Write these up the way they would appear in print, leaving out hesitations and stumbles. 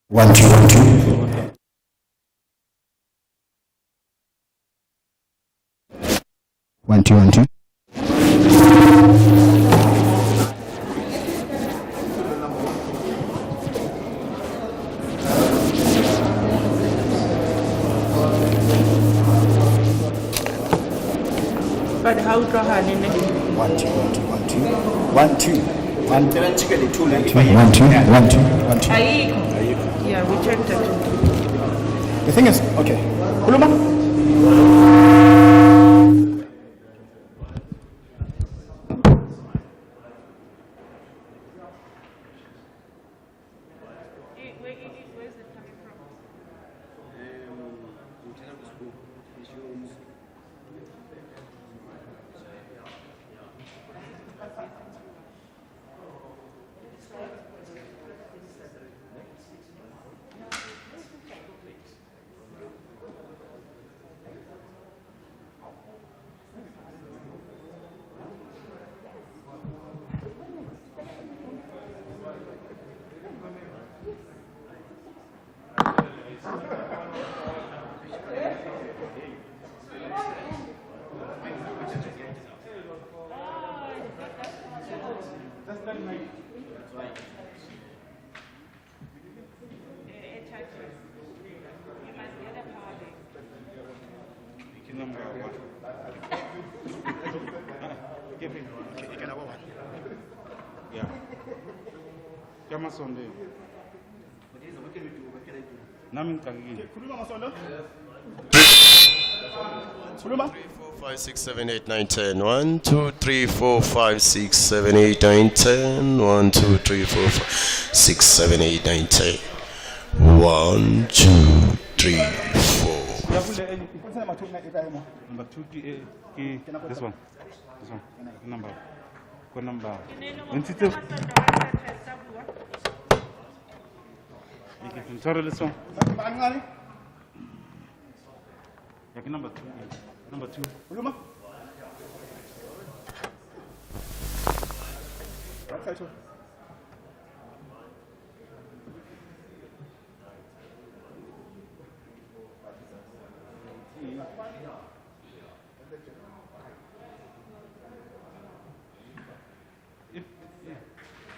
1 2 1 2. 1 2 1 2. But how to hand in 1 2 1 2 1 2 1 2 1 2 1 2. Yeah, we checked it. The thing is, okay. Kuluma. Where's it coming from? Sunday. Namin kagigi. 3, 4, 5, 6, 7, 8, 9, 10. 1, 2, 3, 4, 5, 6, 7, 8, 9, 10. 1, 2, 3, 4, 5, 6, 7, 8, 9, 10. 1, 2, 3, 4. Number 2, this one. This one. Number. What number? Sorry, this one. Number 2. Number 2.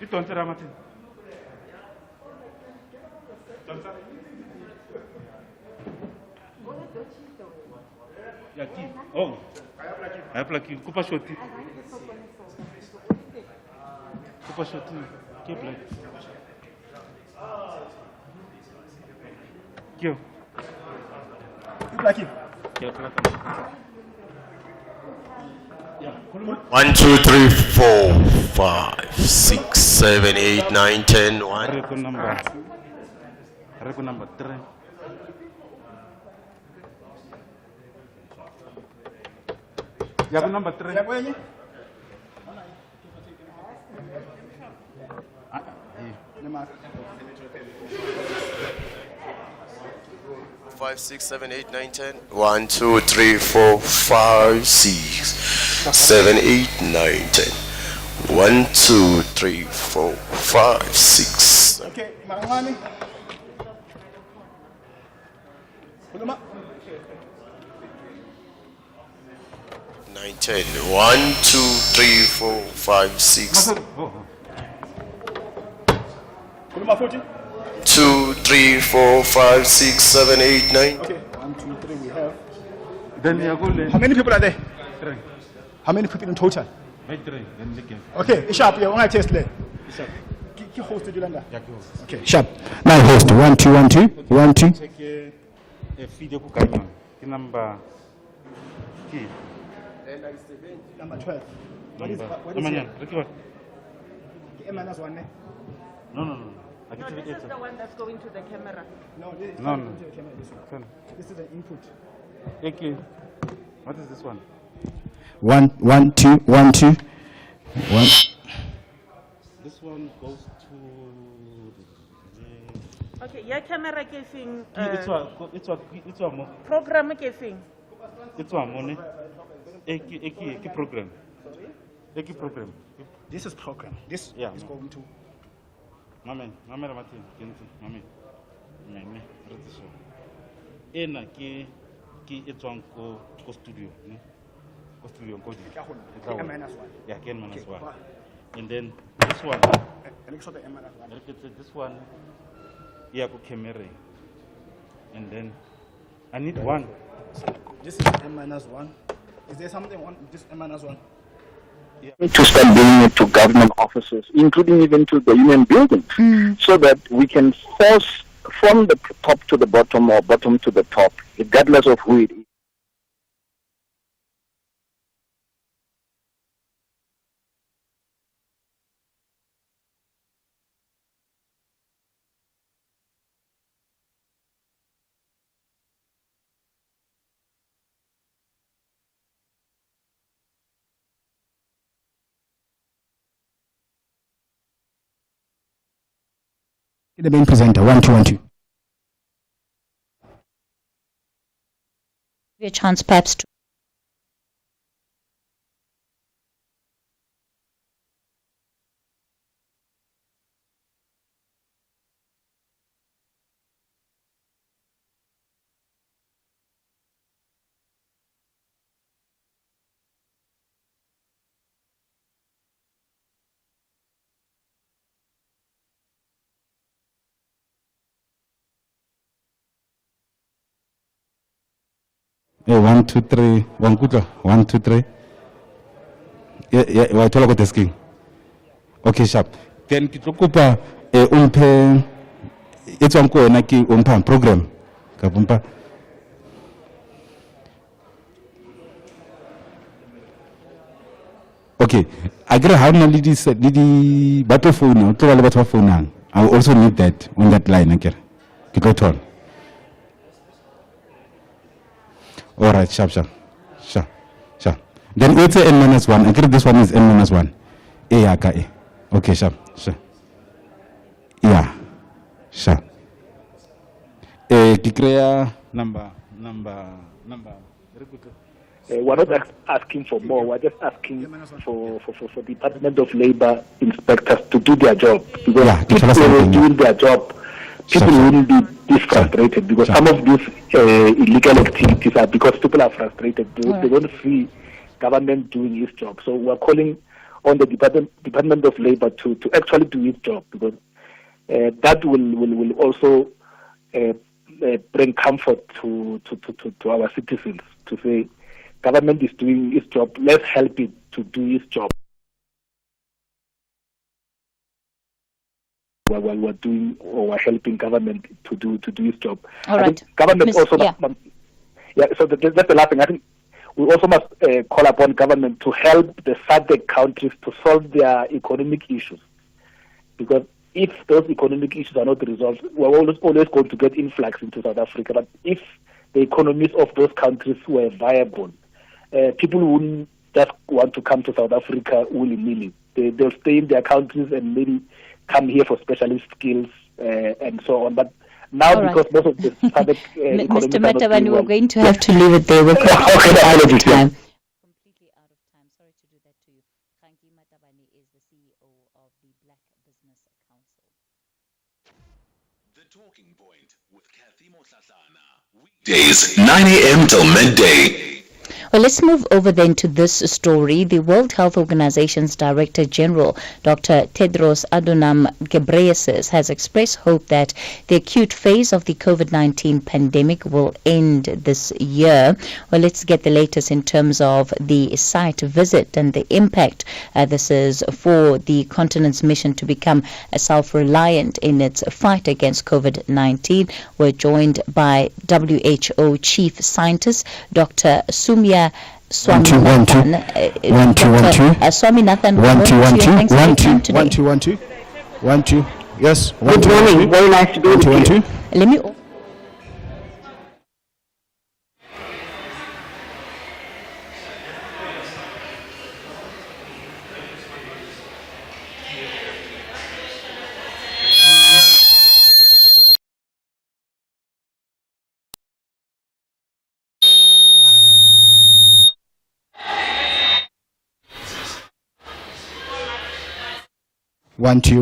It don't tell Martin. Oh, I have like you. Kupa shoti. Kupa shoti. Keep like. Kyo. Keep like him. 1, 2, 3, 4, 5, 6, 7, 8, 9, 10. 1. Record number 3. Yeah, number 3. 5, 6, 7, 8, 9, 10. 1, 2, 3, 4, 5, 6, 7, 8, 9, 10. 1, 2, 3, 4, 5, 6. Okay, Marangani. 9, 10. 1, 2, 3, 4, 5, 6. 2, 3, 4, 5, 6, 7, 8, 9. Okay, 1 2 3 we have. Then you go. How many people are there? 3. How many people in total? 3. Then they can. Okay, sharp. Yeah, when I test there. Sharp. Ki host Yolanda. Yeah, host. Okay, sharp. Now host 1 2 1 2 1 2. Check a video ku kanya. Number key. Number 12. What is Number. here? Record. -1. No. No, this is the one that's going to the camera. No, this is No. not into the camera, this one. This is an input. Okay. What is this one? 1 1 2 1 2 1. This one goes to. Okay, your camera casing It's a program casing. It's a money. Eki program. Eki program. This is program. This Yeah, is no. going to. Mame, Ramati, Mame. Mene, re tse so. Ena ke e tswang ko studio, ne? Ko studio ko di. Ke N-1. Yeah, ke N-1. And then this one, this one, yeah, ko camera. And then I need one. This is N-1. Is there something on this N-1? To start bringing it to government offices, including even to the union buildings, so that we can force from the top to the bottom or bottom to the top, regardless of who it is. The main presenter, 1212. A chance perhaps to Hey, 1, 2, 3. 1, 2, 3. Yeah, I told about the skiing. Okay, sharp. Then kitlokupa umpe it's on ko na ki umpa program. Kapumpa. Okay, I agree how many lidi battle phone to all about phone. I also need that on that line again. Kitlo all right, sharp. Then it's a N-1. I agree this one is N-1. Okay, sharp. Yeah, sharp. Kikrea number. We're not asking for more. We're just asking for Department of Labor inspectors to do their job. Because if they were doing their job, people wouldn't be this frustrated, because some of these illegal activities are because people are frustrated. They don't see government doing its job. So we're calling on the Department of Labor to actually do its job, because that will also bring comfort to our citizens, to say government is doing its job. Let's help it to do its job. While we're doing or we're helping government to do its job. All right. Government also so that's the last thing. I think we also must call upon government to help the SADC countries to solve their economic issues, because if those economic issues are not resolved, we're always going to get influx into South Africa. But if the economies of those countries were viable, people wouldn't just want to come to South Africa willy-nilly. They'll stay in their countries and maybe come here for specialist skills and so on. But now, because most of the SADC Mr. Matabani, we're going to have to leave it there. We're completely out of time. Completely out of time. Sorry to do that to you. Cathy Matabani is the CEO of the Black Business Council. The Talking Point with Cathy Mohlahlana. Weekdays, 9 a.m. till midday. Well, let's move over then to this story. The World Health Organization's Director General, Dr. Tedros Adhanom Ghebreyesus, has expressed hope that the acute phase of the COVID-19 pandemic will end this year. Well, let's get the latest in terms of the site visit and the impact this is for the continent's mission to become self-reliant in its fight against COVID-19. We're joined by WHO Chief Scientist, Dr. Sumia Swaminathan. 1212. Yes. Good morning. Very nice to be with you. Let me. One, two.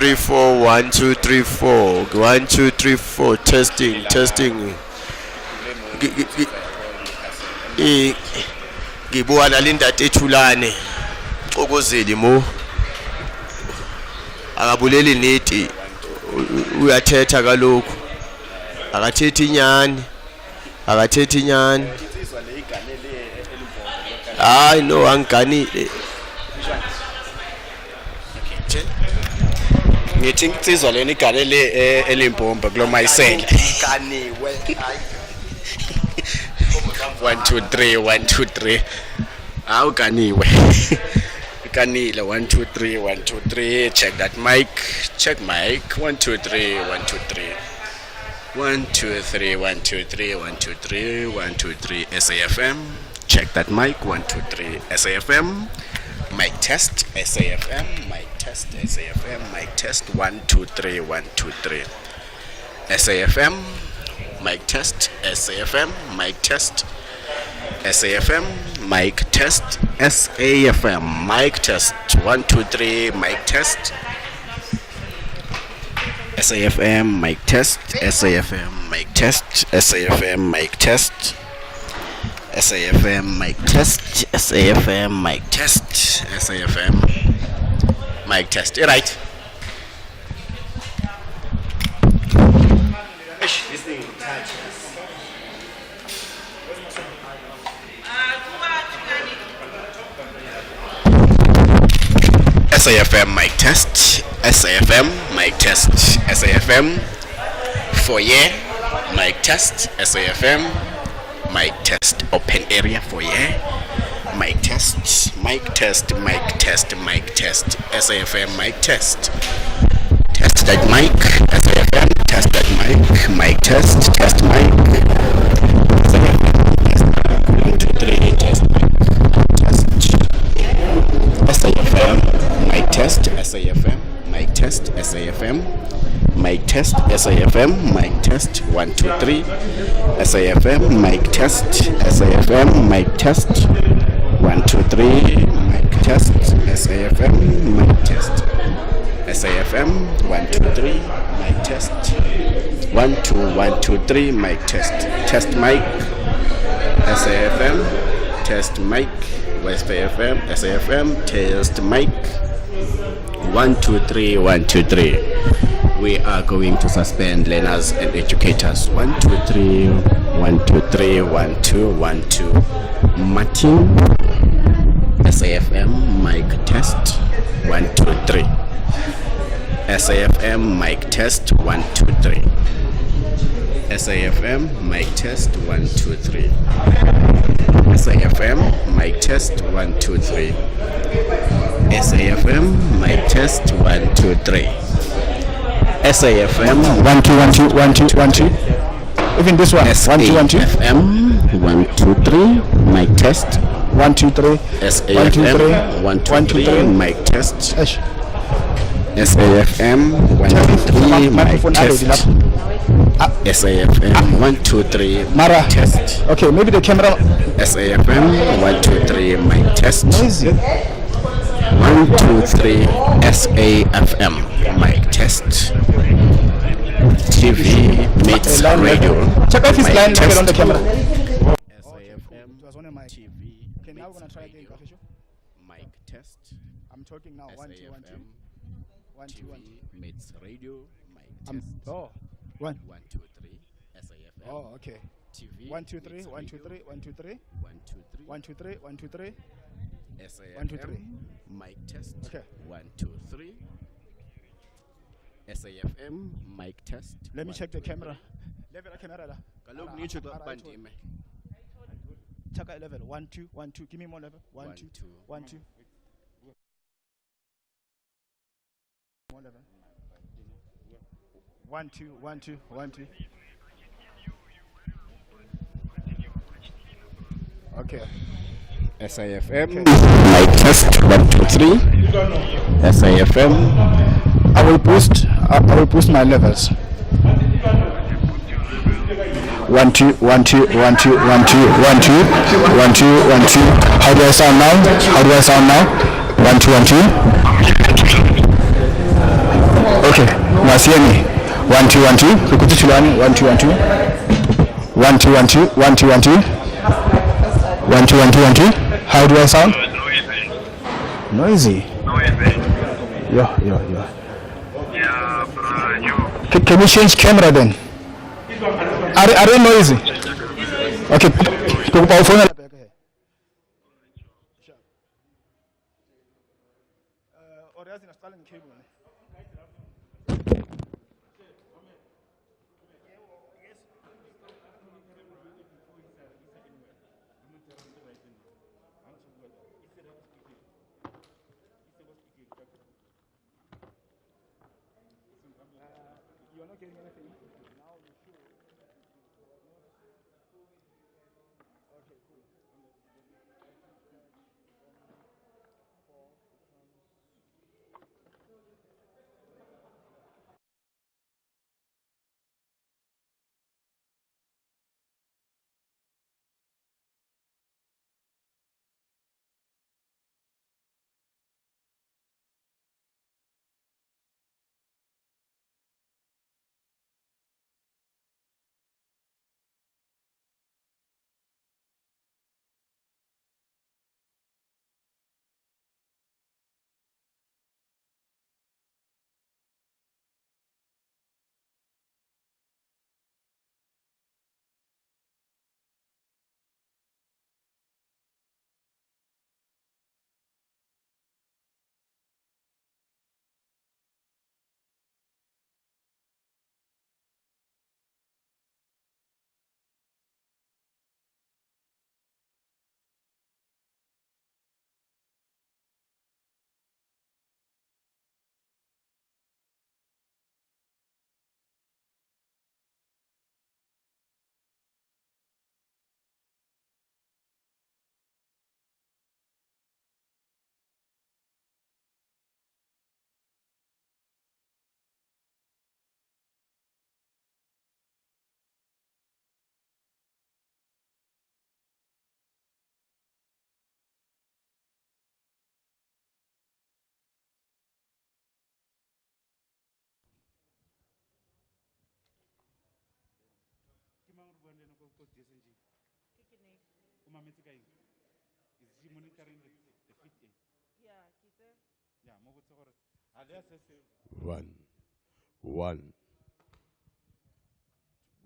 3 4 1 2 3 4 1 2 3 4 testing ngibuka nalindate ethulane xokozeli mo akabuleli neti uyathetha kalokhu akathethi inyani hayi no angiganile ngithi insizwa lena iganele elimpombe kulo mayisele ganiwe 1 2 3 1 2 3 awuganiwe ikanile 1 2 3 1 2 3 check that mic 1 2 3 1 2 3 1 2 3 1 2 3 1 2 3 1 2 3 SAfm check that mic 1 2 3 SAfm mic test SAfm mic test SAfm mic test 1 2 3 1 2 3 SAfm mic test SAfm mic test SAfm mic test SAfm mic test 1 2 3 mic test SAfm mic test SAfm mic test SAfm mic test SAfm mic test SAfm mic test SAfm mic test right this thing SAfm mic test SAfm mic test SAfm foyer mic test SAfm mic test open area foyer mic test mic test mic test mic test SAfm mic test test that mic SAfm test that mic test mic SAfm 1 2 3 test SAfm mic test SAfm mic test SAfm mic test SAfm mic test 1 2 3 SAfm mic test SAfm mic test 1 2 3 mic test SAfm mic test SAfm 1 2 3 mic test 1 2 1 2 3 mic test mic SAfm test mic SAfm test mic 1 2 3 1 2 3 we are going to suspend learners and educators 1 2 3 1 2 3 1 2 1 2 Martin SAfm mic test 1 2 3 SAfm mic test 1 2 3 SAfm mic test 1 2 3 SAfm mic test 1 2 3 SAfm mic test 1 2 3 SAfm 1 2 1 2 1 2 1 2 even this one 1 2 1 2 SAfm 1 2 3 mic test 1 2 3 SAfm 1 2 3 mic test SAfm 1 2 3 mic test SAfm 1 2 3 Mara test okay maybe the camera SAfm 1 2 3 mic test noisy 1 2 3 SAfm mic test TV meets radio check out his mic line test. on the camera SAfm TV okay now we're going to try again okay, sure. mic test I'm talking now 1 2 1 2 1 2 1 2 meets radio mic test oh 1 1 2 3 SAfm oh okay TV 1 2 3 1 2 3 1 2 3 1 2 3 1 2 3 1 2 3 SAfm 1 2 3 mic test okay 1 2 3 SAfm mic test let me check the camera level camera la kaloku nitsho xa bandime check out level 1 2 1 2 give me more level 1 2 1 2 more level 1 2 1 2 1 2 okay SAfm mic test 1 2 3 SAfm I will boost my levels 1 2 1 2 1 2 1 2 1 2 1 2 1 2 how do I sound now 1 2 1 2 Okay, Masieni. 1 2 1 2. Kukuti Chulani. 1 2 1 2. 1 2 1 2. 1 2 1 2. 1 2 1 2 1 2. How do I sound? Noisy. Yeah. Can you change camera then? Are they noisy? Okay.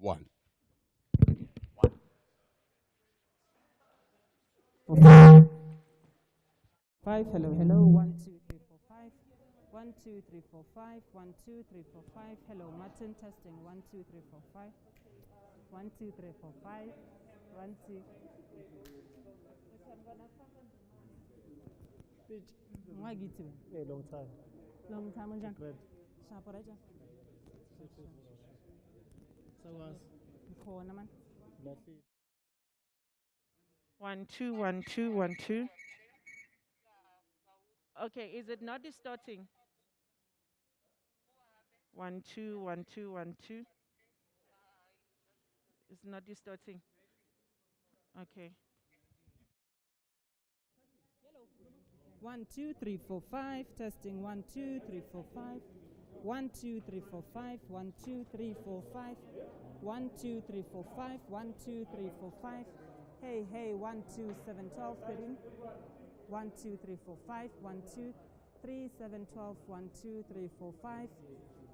One. 5, hello, 1 2 3 4 5. 1 2 3 4 5. 1 2 3 4 5. Hello, Martin, testing. 1 2 3 4 5. 1 2 3 4 5. 1 2. Why get to A long time. long time on junk? Great. Sharp or So was corner man. Blackfish. 1 2 1 2 1 2. Okay, is it not distorting? 1 2 1 2 1 2. It's not distorting. Okay. 1 2 3 4 5. Testing. 1 2 3 4 5. 1 2 3 4 5. 1 2 3 4 5. 1 2 3 4 5. 1 2 3 4 5. Hey, 1 2 7 12 13. 1 2 3 4 5. 1 2 3 7 12. 1 2 3 4 5.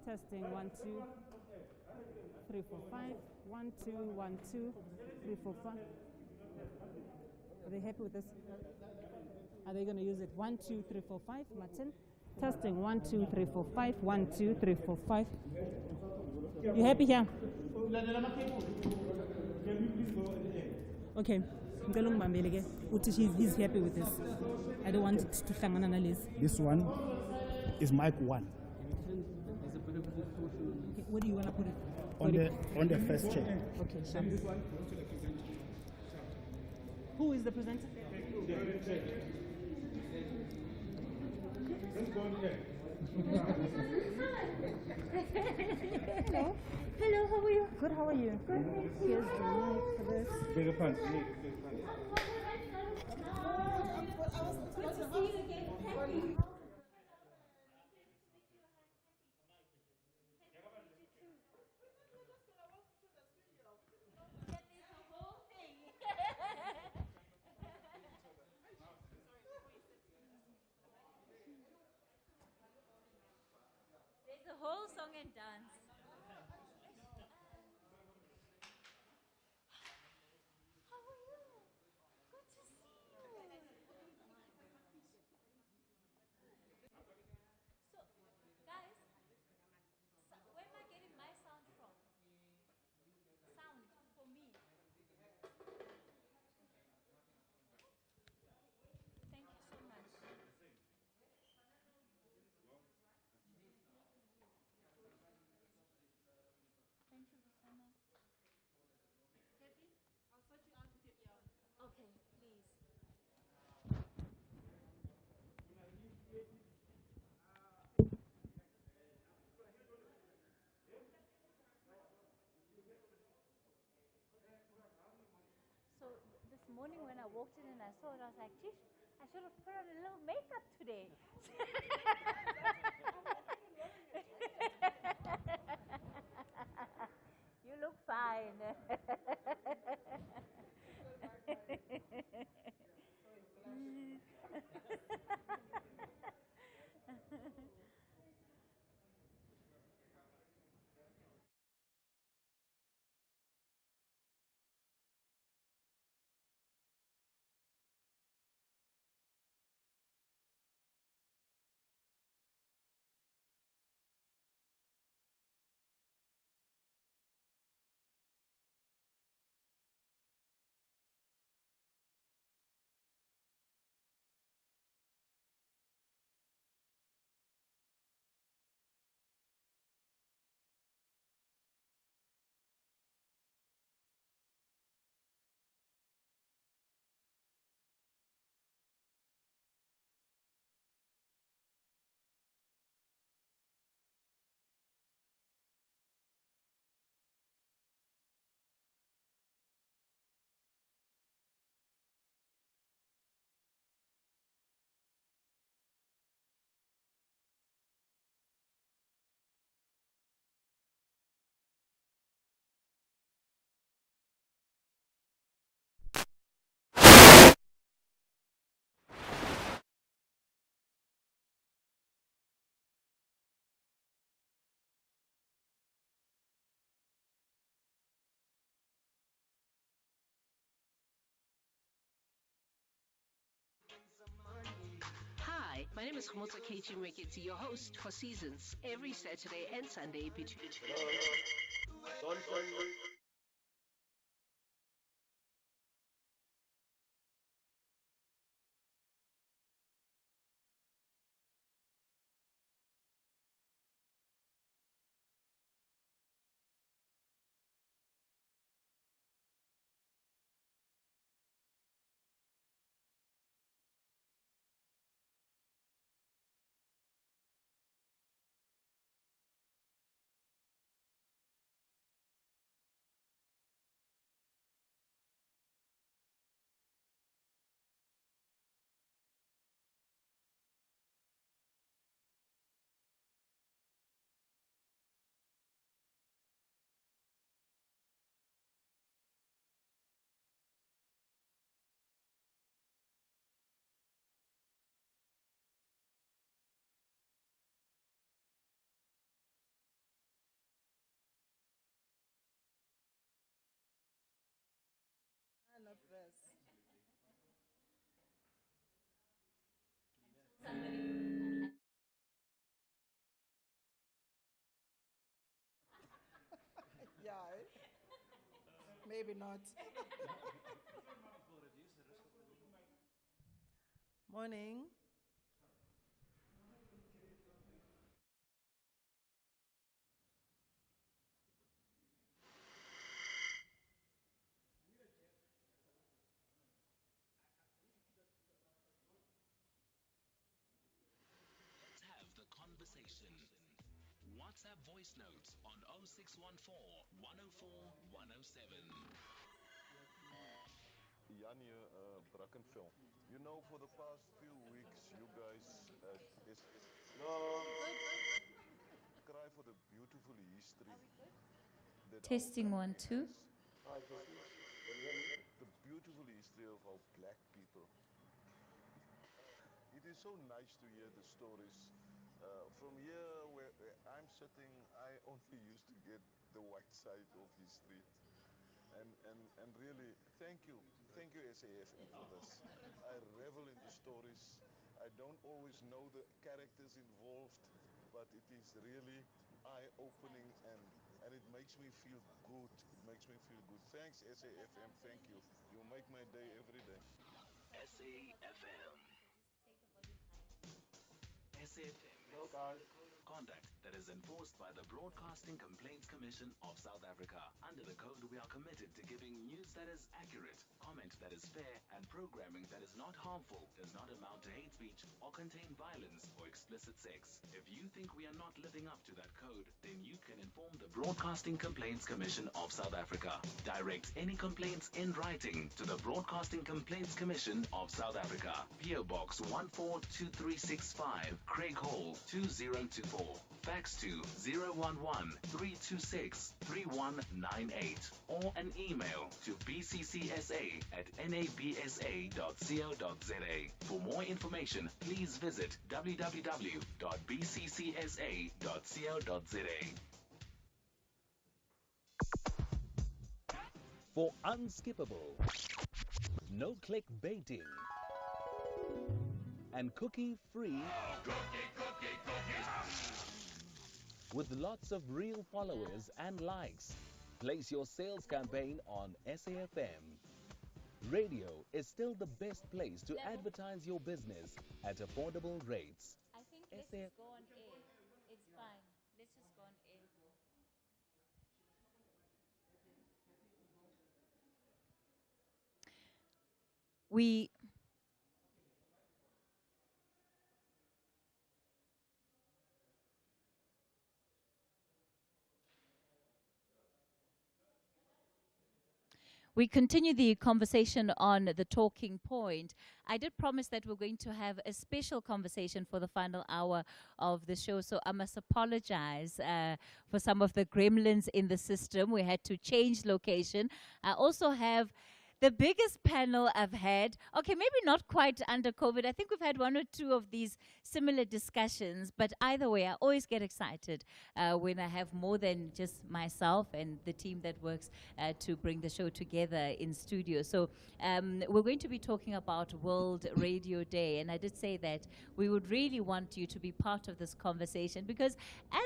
Testing. 1 2 3 4 5. 1 2 1 2 3 4 5. Are they happy with this? Are they going to use it? 1 2 3 4 5. Martin. Testing. 1 2 3 4 5. 1 2 3 4 5. You happy here? Okay. He's happy with this. I don't want it to hang on list. This one is mic 1. Okay, where do you want to put it? On the first chair. Okay, sure. Who is the presenter? Hello. Hello, how are you? Good, how are you? Good. Here's the mic for this. Bigger pants. Good to see you again. Thank you. the whole song and dance. How are you? Good to see you. So, guys, where am I getting my sound from? Sound for me. Thank you so much. Thank you, Rosanna. Kathy, I'll sort you out with your ear. Okay, please. So this morning when I walked in and I saw it, I was like, geez, I should have put on a little makeup today. You look fine. Hi, my name is Khomotsa Kechi Mwekiti, your host for Seasons, every Saturday and Sunday between. None of this. Yeah, maybe not. Morning. Let's have the conversation. WhatsApp voice notes on 0614 104 107. Jan hier, Brackenfell. You know, for the past few weeks, you guys cry for the beautiful history. That Testing 1, 2. the beautiful history of our black people. It is so nice to hear the stories From here where I'm sitting, I only used to get the white side of history. And really, thank you SAfm for this. I revel in the stories. I don't always know the characters involved, but it is really eye-opening and it makes me feel good. It makes me feel good. Thanks SAfm, thank you. You make my day every day. SAfm. SAfm. Conduct that is enforced by the Broadcasting Complaints Commission of South Africa. Under the code, we are committed to giving news that is accurate, comment that is fair, and programming that is not harmful, does not amount to hate speech, or contain violence or explicit sex. If you think we are not living up to that code, then you can inform the Broadcasting Complaints Commission of South Africa. Direct any complaints in writing to the Broadcasting Complaints Commission of South Africa. PO Box 142365, Craig Hall, 2024. Fax to 011-326-3198 or an email to bccsa@nabsa.co.za. For more information, please visit www.bccsa.co.za. For unskippable, no-click baiting, and cookie-free, with lots of real followers and likes, place your sales campaign on SAfm. Radio is still the best place to advertise your business at affordable rates. I think let's just go on air. It's fine. Let's just go on air. We continue the conversation on the talking point. I did promise that we're going to have a special conversation for the final hour of the show, so I must apologize for some of the gremlins in the system. We had to change location. I also have the biggest panel I've had, okay, maybe not quite under COVID. I think we've had one or two of these similar discussions, but either way, I always get excited when I have more than just myself and the team that works to bring the show together in studio. So we're going to be talking about World Radio Day, and I did say that we would really want you to be part of this conversation because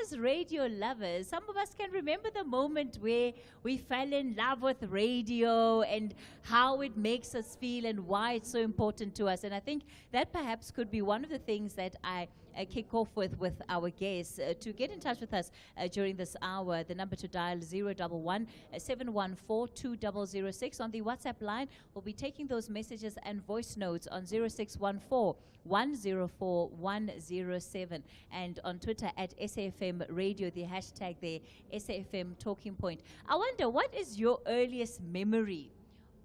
as radio lovers, some of us can remember the moment where we fell in love with radio and how it makes us feel and why it's so important to us. And I think that perhaps could be one of the things that I kick off with our guests. To get in touch with us during this hour, the number to dial 011-714-2006. On the WhatsApp line, we'll be taking those messages and voice notes on 0614-104-107. And on Twitter at SAfm Radio, the hashtag there, SAfm Talking Point. I wonder, what is your earliest memory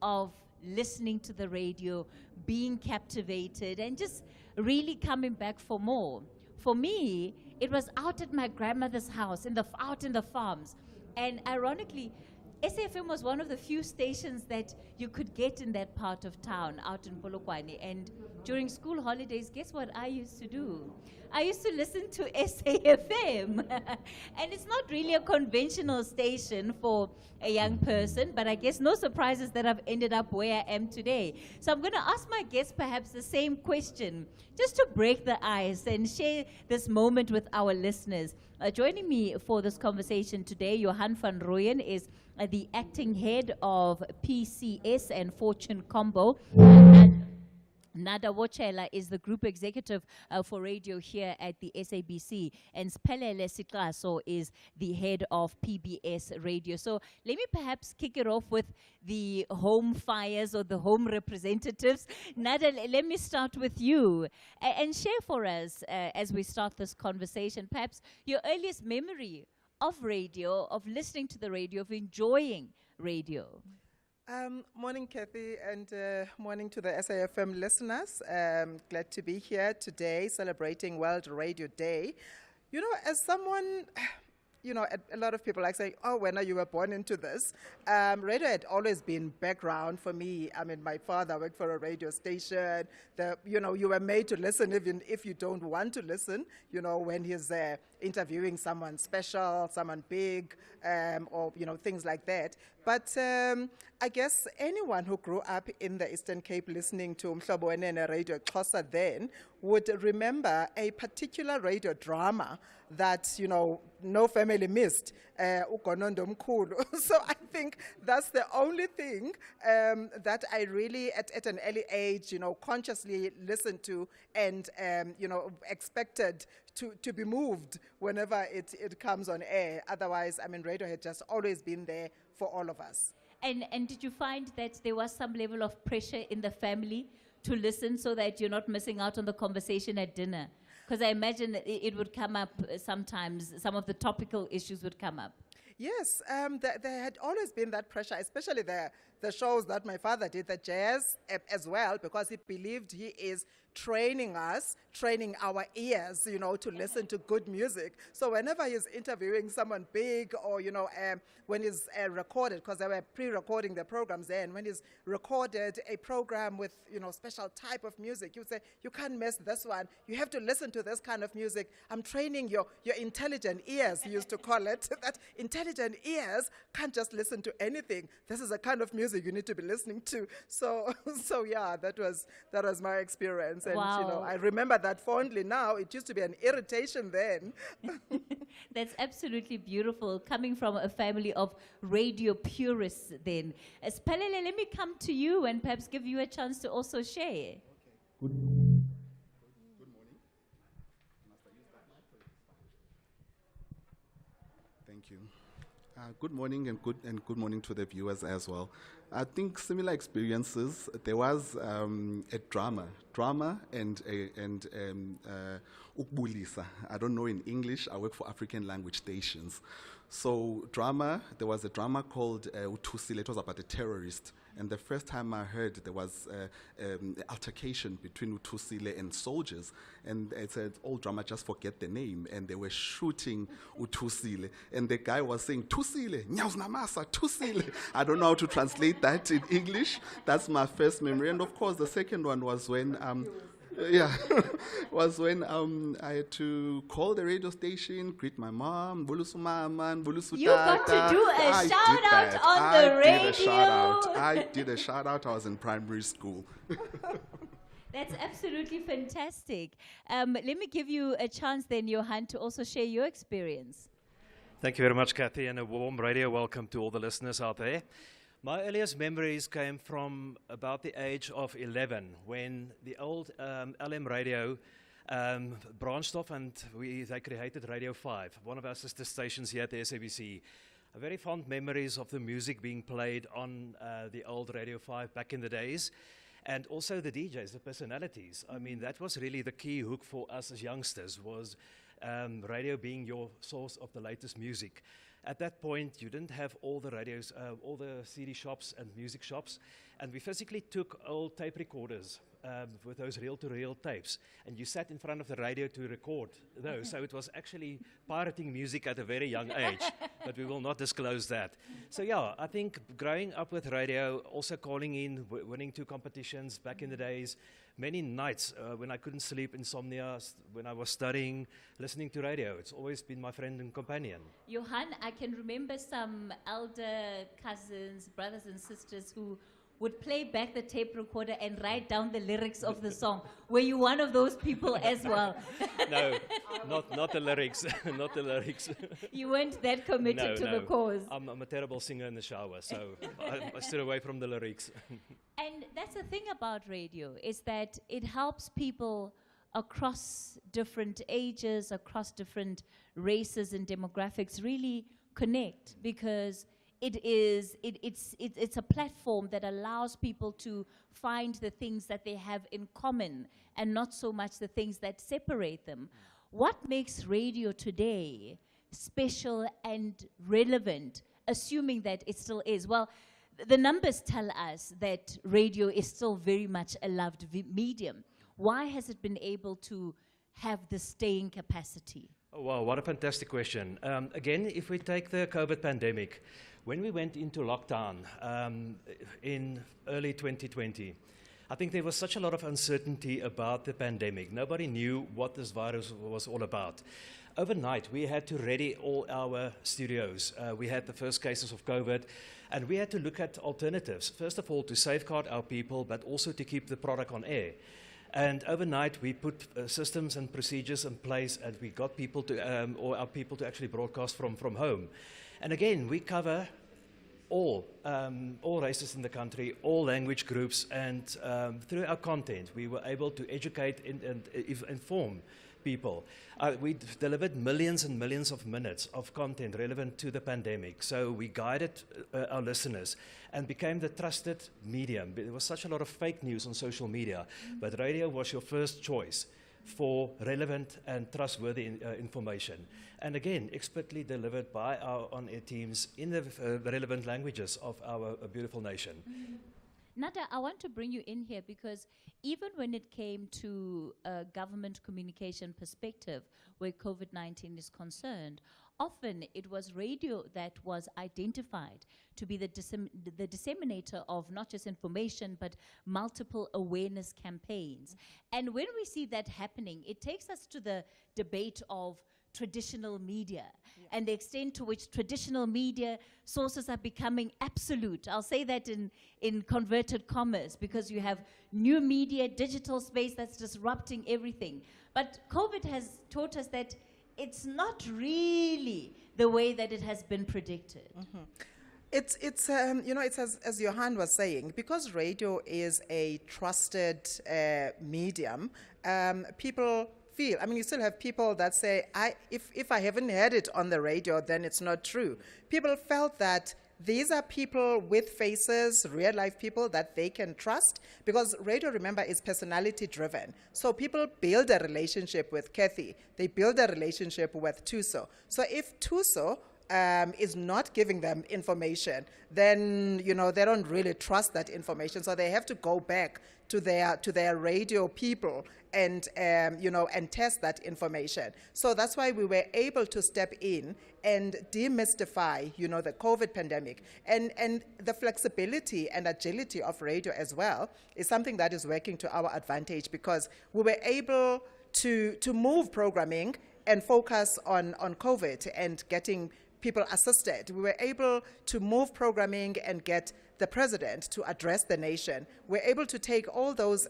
of listening to the radio, being captivated, and just really coming back for more? For me, it was out at my grandmother's house, out in the farms. And ironically, SAfm was one of the few stations that you could get in that part of town, out in Polokwane. And during school holidays, guess what I used to do? I used to listen to SAfm. And it's not really a conventional station for a young person, but I guess no surprises that I've ended up where I am today. So I'm going to ask my guests perhaps the same question, just to break the ice and share this moment with our listeners. Joining me for this conversation today, Johan Van Rooyen is the acting head of PCS and Fortune Combo. Nada Wotshela is the group executive for radio here at the SABC, and Siphelele Sixaso is the head of PBS radio. So let me perhaps kick it off with the home fires or the home representatives. Nada, let me start with you and share for us as we start this conversation, perhaps your earliest memory of radio, of listening to the radio, of enjoying radio. Morning, Cathy, and morning to the SAfm listeners. Glad to be here today celebrating World Radio Day. You know, as someone you know, a lot of people like saying, oh, when you were born into this. Radio had always been background for me. I mean, my father worked for a radio station. You know, you were made to listen even if you don't want to listen, you know, when he's interviewing someone special, someone big, or, you know, things like that. But I guess anyone who grew up in the Eastern Cape listening to Mhlobo Wenene Radio Xhosa then would remember a particular radio drama that, you know, no family missed, Ugonondo Mkhulu. So I think that's the only thing that I really, at an early age, you know, consciously listened to and, you know, expected to be moved whenever it comes on air. Otherwise, I mean, radio had just always been there for all of us. And did you find that there was some level of pressure in the family to listen so that you're not missing out on the conversation at dinner? Because I imagine it would come up sometimes, some of the topical issues would come up. Yes, there had always been that pressure, especially the shows that my father did, the jazz as well, because he believed he is training us, training our ears, you know, to listen to good music. So whenever he's interviewing someone big or, you know, when he's recorded, because they were pre-recording the programs then, when he's recorded a program with, you know, special type of music, he would say, you can't miss this one. You have to listen to this kind of music. I'm training your intelligent ears, he used to call it, that intelligent ears can't just listen to anything. This is a kind of music you need to be listening to. So yeah, that was my experience. And, wow. You know, I remember that fondly now. It used to be an irritation then. That's absolutely beautiful, coming from a family of radio purists then. Siphelele, let me come to you and perhaps give you a chance to also share. Good morning. Thank you. Good morning and good morning to the viewers as well. I think similar experiences. There was a drama and ukbulisa. I don't know in English. I work for African language stations. So drama. There was a drama called Uthusile. It was about a terrorist. And the first time I heard there was an altercation between Uthusile and soldiers. And it said, all drama, just forget the name. And they were shooting Uthusile. And the guy was saying, Thusile, Nyausnamasa, Thusile. I don't know how to translate that in English. That's my first memory. And of course, the second one was when I had to call the radio station, greet my mom, Bulusu Maman, Bulusu You got to do a shout out on the radio. I did a shout out. I was in primary school. That's absolutely fantastic. Let me give you a chance then, Johan, to also share your experience. Thank you very much, Cathy, and a warm radio welcome to all the listeners out there. My earliest memories came from about the age of 11, when the old LM radio branched off and they created Radio 5, one of our sister stations here at the SABC. Very fond memories of the music being played on the old Radio 5 back in the days, and also the DJs, the personalities. I mean, that was really the key hook for us as youngsters, was radio being your source of the latest music. At that point, you didn't have all the radios, all the CD shops and music shops, and we physically took old tape recorders with those reel-to-reel tapes, and you sat in front of the radio to record those. So it was actually pirating music at a very young age, but we will not disclose that. So yeah, I think growing up with radio, also calling in, winning 2 competitions back in the days, many nights when I couldn't sleep, insomnia, when I was studying, listening to radio. It's always been my friend and companion. Johan, I can remember some elder cousins, brothers and sisters who would play back the tape recorder and write down the lyrics of the song. Were you one of those people as well? No, not the lyrics, not the lyrics. You weren't that committed to the cause. I'm a terrible singer in the shower, so I steer away from the lyrics. And that's the thing about radio, is that it helps people across different ages, across different races and demographics really connect, because it's a platform that allows people to find the things that they have in common and not so much the things that separate them. What makes radio today special and relevant, assuming that it still is? Well, the numbers tell us that radio is still very much a loved medium. Why has it been able to have the staying capacity? Oh, wow, what a fantastic question. Again, if we take the COVID pandemic, when we went into lockdown in early 2020, I think there was such a lot of uncertainty about the pandemic. Nobody knew what this virus was all about. Overnight, we had to ready all our studios. We had the first cases of COVID, and we had to look at alternatives. First of all, to safeguard our people, but also to keep the product on air. And overnight, we put systems and procedures in place, and we got people to, or our people to actually broadcast from home. And again, we cover all races in the country, all language groups, and through our content, we were able to educate and inform people. We delivered millions and millions of minutes of content relevant to the pandemic. So we guided our listeners and became the trusted medium. There was such a lot of fake news on social media, but radio was your first choice for relevant and trustworthy information. And again, expertly delivered by our on-air teams in the relevant languages of our beautiful nation. Nada, I want to bring you in here because even when it came to a government communication perspective where COVID-19 is concerned, often it was radio that was identified to be the disseminator of not just information but multiple awareness campaigns. And when we see that happening, it takes us to the debate of traditional media and the extent to which traditional media sources are becoming absolute. I'll say that in converted commas, because you have new media, digital space that's disrupting everything. But COVID has taught us that it's not really the way that it has been predicted. Mm-hmm. It's as Johan was saying, because radio is a trusted medium, people feel, I mean, you still have people that say, if I haven't heard it on the radio, then it's not true. People felt that these are people with faces, real life people that they can trust, because radio, remember, is personality driven. So people build a relationship with Cathy, they build a relationship with Thuso. So if Thuso is not giving them information, then they don't really trust that information. So they have to go back to their radio people and and test that information. So that's why we were able to step in and demystify the COVID pandemic, and the flexibility and agility of radio as well is something that is working to our advantage, because we were able to move programming and focus on COVID and getting people assisted. We were able to move programming and get the president to address the nation. We're able to take all those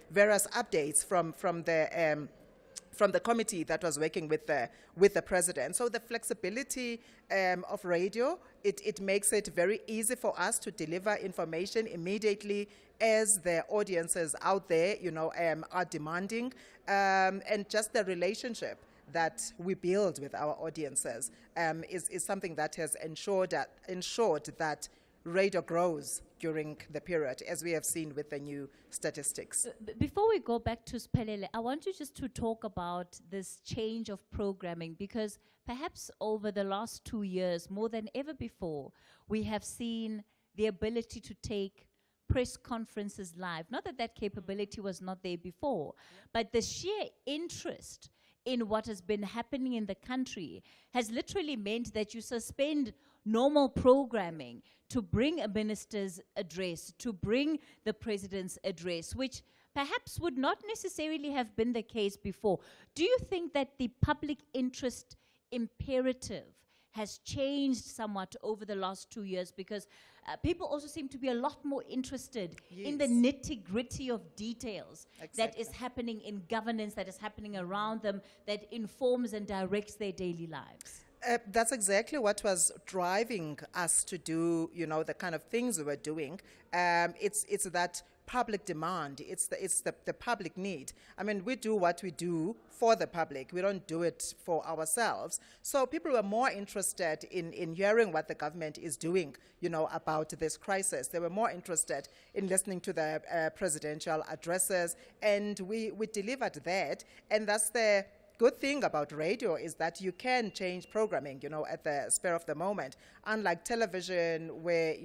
various updates from the committee that was working with the president. So the flexibility of radio, it makes it very easy for us to deliver information immediately as the audiences out there are demanding, and just the relationship that we build with our audiences is something that has ensured that radio grows during the period, as we have seen with the new statistics. Before we go back to Siphelele, I want you just to talk about this change of programming, because perhaps over the last 2 years, more than ever before, we have seen the ability to take press conferences live. Not that that capability was not there before, but the sheer interest in what has been happening in the country has literally meant that you suspend normal programming to bring a minister's address, to bring the president's address, which perhaps would not necessarily have been the case before. Do you think that the public interest imperative has changed somewhat over the last 2 years? Because people also seem to be a lot more interested in the nitty-gritty of details that is happening in governance, that is happening around them, that informs and directs their daily lives. That's exactly what was driving us to do, the kind of things we were doing. It's that public demand. It's the public need. I mean, we do what we do for the public. We don't do it for ourselves. So people were more interested in hearing what the government is doing, about this crisis. They were more interested in listening to the presidential addresses, and we delivered that. And that's the good thing about radio is that you can change programming, at the spur of the moment. Unlike television, where,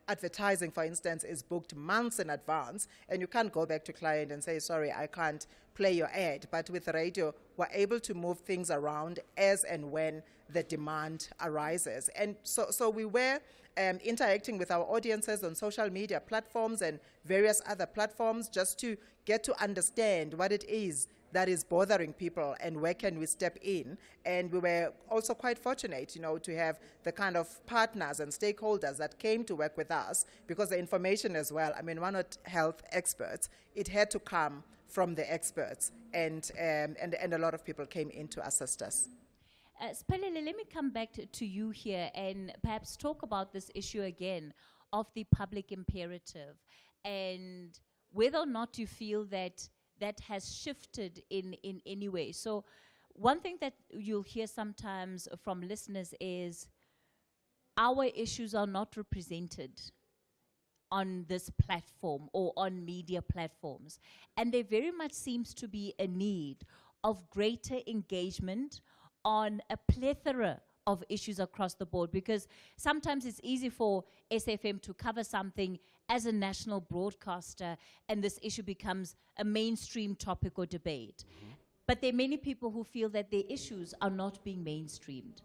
advertising, for instance, is booked months in advance, and you can't go back to client and say, sorry, I can't play your ad. But with radio, we're able to move things around as and when the demand arises. And so we were interacting with our audiences on social media platforms and various other platforms just to get to understand what it is that is bothering people and where can we step in. And we were also quite fortunate, to have the kind of partners and stakeholders that came to work with us, because the information as well, we're not health experts. It had to come from the experts, and a lot of people came in to assist us. Siphelele, let me come back to you here and perhaps talk about this issue again of the public imperative and whether or not you feel that that has shifted in any way. So one thing that you'll hear sometimes from listeners is our issues are not represented on this platform or on media platforms. And there very much seems to be a need of greater engagement on a plethora of issues across the board, because sometimes it's easy for SAfm to cover something as a national broadcaster and this issue becomes a mainstream topic or debate. But there are many people who feel that their issues are not being mainstreamed.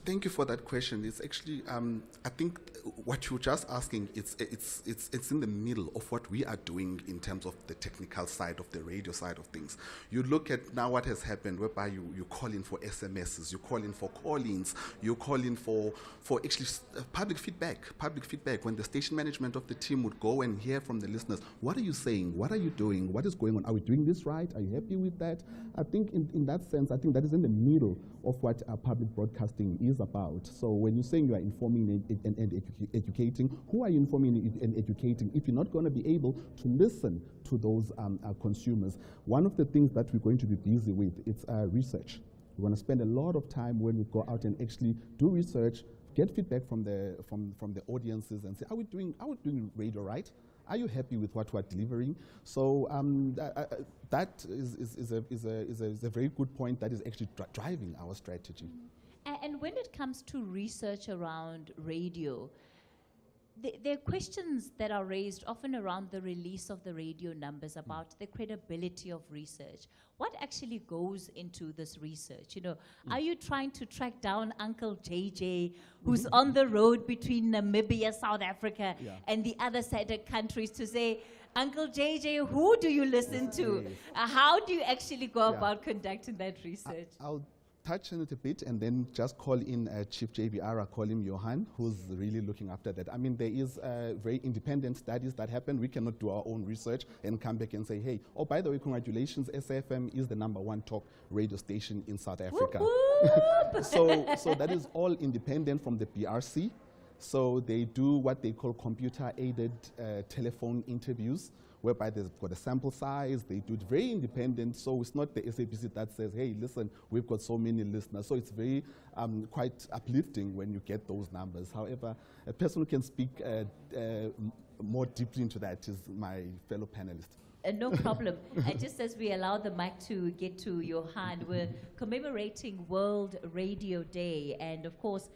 Thank you for that question. It's actually, I think what you're just asking, it's in the middle of what we are doing in terms of the technical side of the radio side of things. You look at now what has happened, whereby you call in for SMSs, you call in for call-ins, you call in for actually public feedback. When the station management of the team would go and hear from the listeners, what are you saying? What are you doing? What is going on? Are we doing this right? Are you happy with that? I think in that sense, I think that is in the middle of what public broadcasting is about. So when you're saying you are informing and educating, who are you informing and educating if you're not going to be able to listen to those consumers? One of the things that we're going to be busy with is research. We're going to spend a lot of time when we go out and actually do research, get feedback from the audiences and say, are we doing radio right? Are you happy with what we're delivering? So that is a very good point that is actually driving our strategy. And when it comes to research around radio, there are questions that are raised often around the release of the radio numbers about the credibility of research. What actually goes into this research? Are you trying to track down Uncle JJ, who's on the road between Namibia, South Africa, and the other side of countries to say, Uncle JJ, who do you listen to? How do you actually go about conducting that research? I'll touch on it a bit and then just call in Chief JBR, call him Johan, who's really looking after that. There is very independent studies that happen. We cannot do our own research and come back and say, hey, oh, by the way, congratulations, SAfm is the #1 talk radio station in South Africa. So that is all independent from the BRC. So they do what they call computer-aided telephone interviews, whereby they've got a sample size, they do it very independent, so it's not the SABC that says, hey, listen, we've got so many listeners. So it's very quite uplifting when you get those numbers. However, a person who can speak more deeply into that is my fellow panelist. No problem. Just as we allow the mic to get to Johan, we're commemorating World Radio Day. And of course,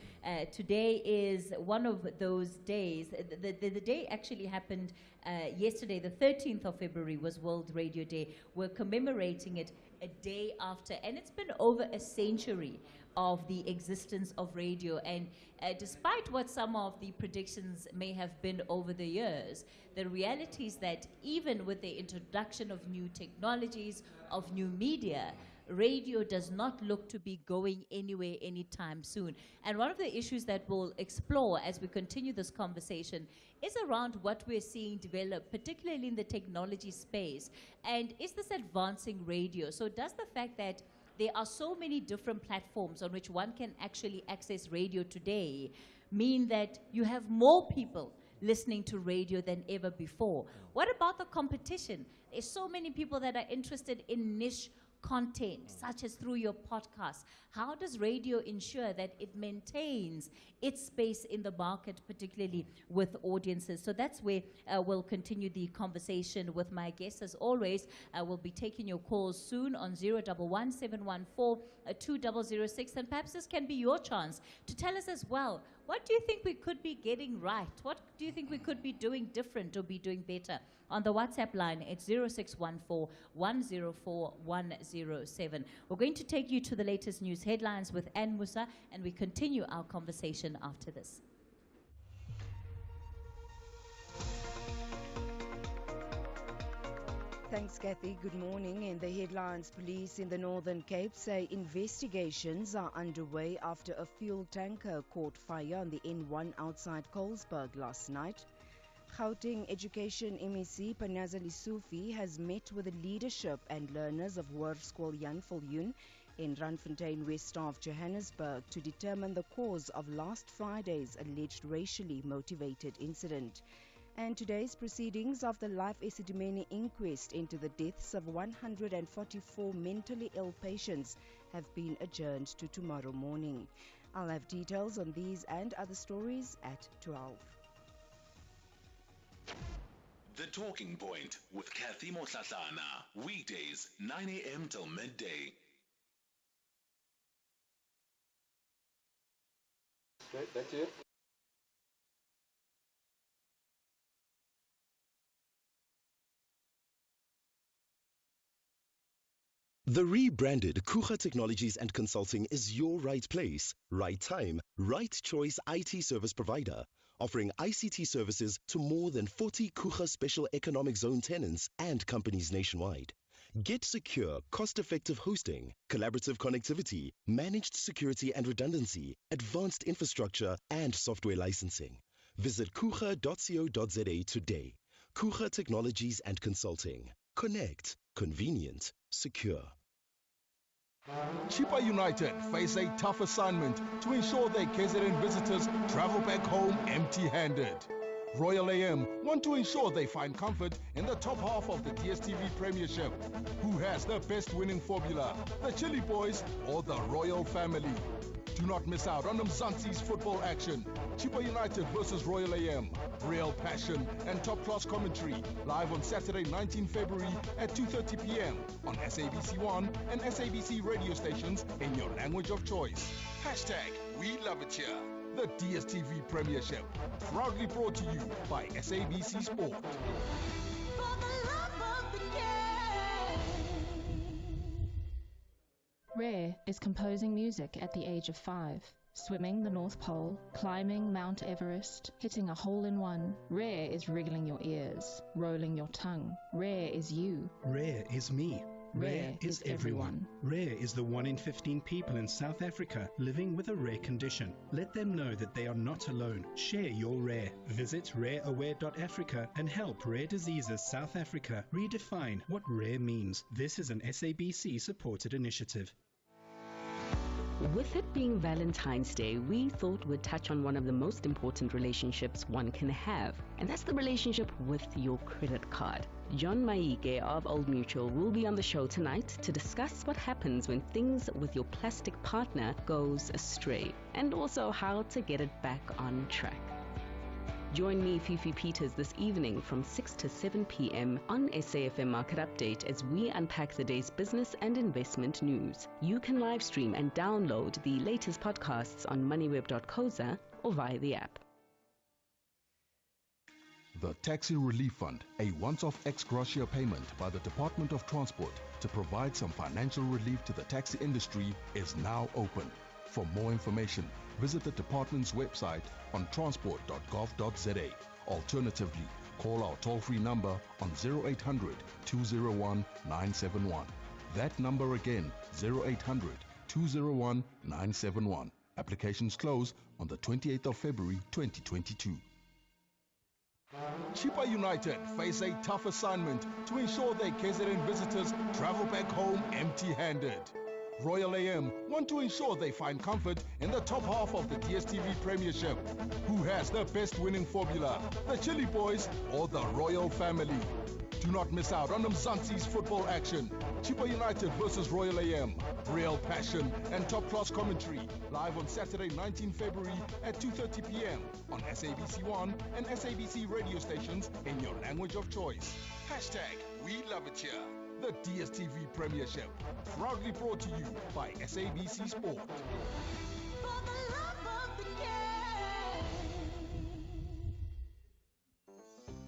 today is one of those days. The day actually happened yesterday, the 13th of February was World Radio Day. We're commemorating it a day after. And it's been over a century of the existence of radio. And despite what some of the predictions may have been over the years, the reality is that even with the introduction of new technologies, of new media, radio does not look to be going anywhere anytime soon. And one of the issues that we'll explore as we continue this conversation is around what we're seeing develop, particularly in the technology space. And is this advancing radio? So does the fact that there are so many different platforms on which one can actually access radio today mean that you have more people listening to radio than ever before? What about the competition? There's so many people that are interested in niche content, such as through your podcast? How does radio ensure that it maintains its space in the market, particularly with audiences? So that's where we'll continue the conversation with my guests. As always, we'll be taking your calls soon on 011-714-2006. And perhaps this can be your chance to tell us as well, what do you think we could be getting right? What do you think we could be doing different or be doing better? On the WhatsApp line, it's 0614-104-107. We're going to take you to the latest news headlines with Ann Musa, and we continue our conversation after this. Thanks, Cathy. Good morning. In the headlines, police in the Northern Cape say investigations are underway after a fuel tanker caught fire on the N1 outside Colesberg last night. Gauteng Education MEC Panelists Sufi has met with the leadership and learners of Hoërskool Johan Van Rooyen in Randfontein, west of Johannesburg, to determine the cause of last Friday's alleged racially motivated incident. And today's proceedings of the Life Esidimeni inquest into the deaths of 144 mentally ill patients have been adjourned to tomorrow morning. I'll have details on these and other stories at 12. The Talking Point with Cathy Mohlahlana. Weekdays, 9 a.m. till midday. Okay, that's it. The rebranded Kucha Technologies and Consulting is your right place, right time, right choice IT service provider, offering ICT services to more than 40 Kucha Special Economic Zone tenants and companies nationwide. Get secure, cost-effective hosting, collaborative connectivity, managed security and redundancy, advanced infrastructure, and software licensing. Visit kucha.co.za today. Kucha Technologies and Consulting. Connect. Convenient. Secure. Chippa United face a tough assignment to ensure their KZN visitors travel back home empty-handed. Royal AM want to ensure they find comfort in the top half of the DStv Premiership. Who has the best winning formula, the Chili Boys or the Royal Family? Do not miss out on Mzansi's football action. Chippa United versus Royal AM. Real passion and top-class commentary. Live on Saturday, 19 February at 2:30 p.m. on SABC 1 and SABC radio stations in your language of choice. Hashtag We Love It Here. The DStv Premiership. Proudly brought to you by SABC Sport. Rare is composing music at the age of 5, swimming the North Pole, climbing Mount Everest, hitting a hole-in-one. Rare is wriggling your ears, rolling your tongue. Rare is you. Rare is me. Rare is everyone. Rare is the 1 in 15 people in South Africa living with a rare condition. Let them know that they are not alone. Share your rare. Visit rareaware.africa and help Rare Diseases South Africa redefine what rare means. This is an SABC supported initiative. With it being Valentine's Day, we thought we'd touch on one of the most important relationships one can have, and that's the relationship with your credit card. John Maike of Old Mutual will be on the show tonight to discuss what happens when things with your plastic partner goes astray, and also how to get it back on track. Join me, Fifi Peters, this evening from 6 to 7 p.m. on SAfm Market Update as we unpack the day's business and investment news. You can live stream and download the latest podcasts on moneyweb.coza or via the app. The Taxi Relief Fund, a once-off ex gratia payment by the Department of Transport to provide some financial relief to the taxi industry, is now open. For more information, visit the department's website on transport.gov.za. Alternatively, call our toll-free number on 0800 201 971. That number again, 0800 201 971. Applications close on the 28th of February 2022. Chippa United face a tough assignment to ensure their KZN visitors travel back home empty-handed. Royal AM want to ensure they find comfort in the top half of the DStv Premiership. Who has the best winning formula, the Chili Boys or the Royal Family? Do not miss out on Mzansi's football action. Chipa United versus Royal AM. Real passion and top-class commentary. Live on Saturday, 19 February at 2:30 p.m. on SABC1 and SABC radio stations in your language of choice. Hashtag We Love It Here. The DStv Premiership. Proudly brought to you by SABC Sport.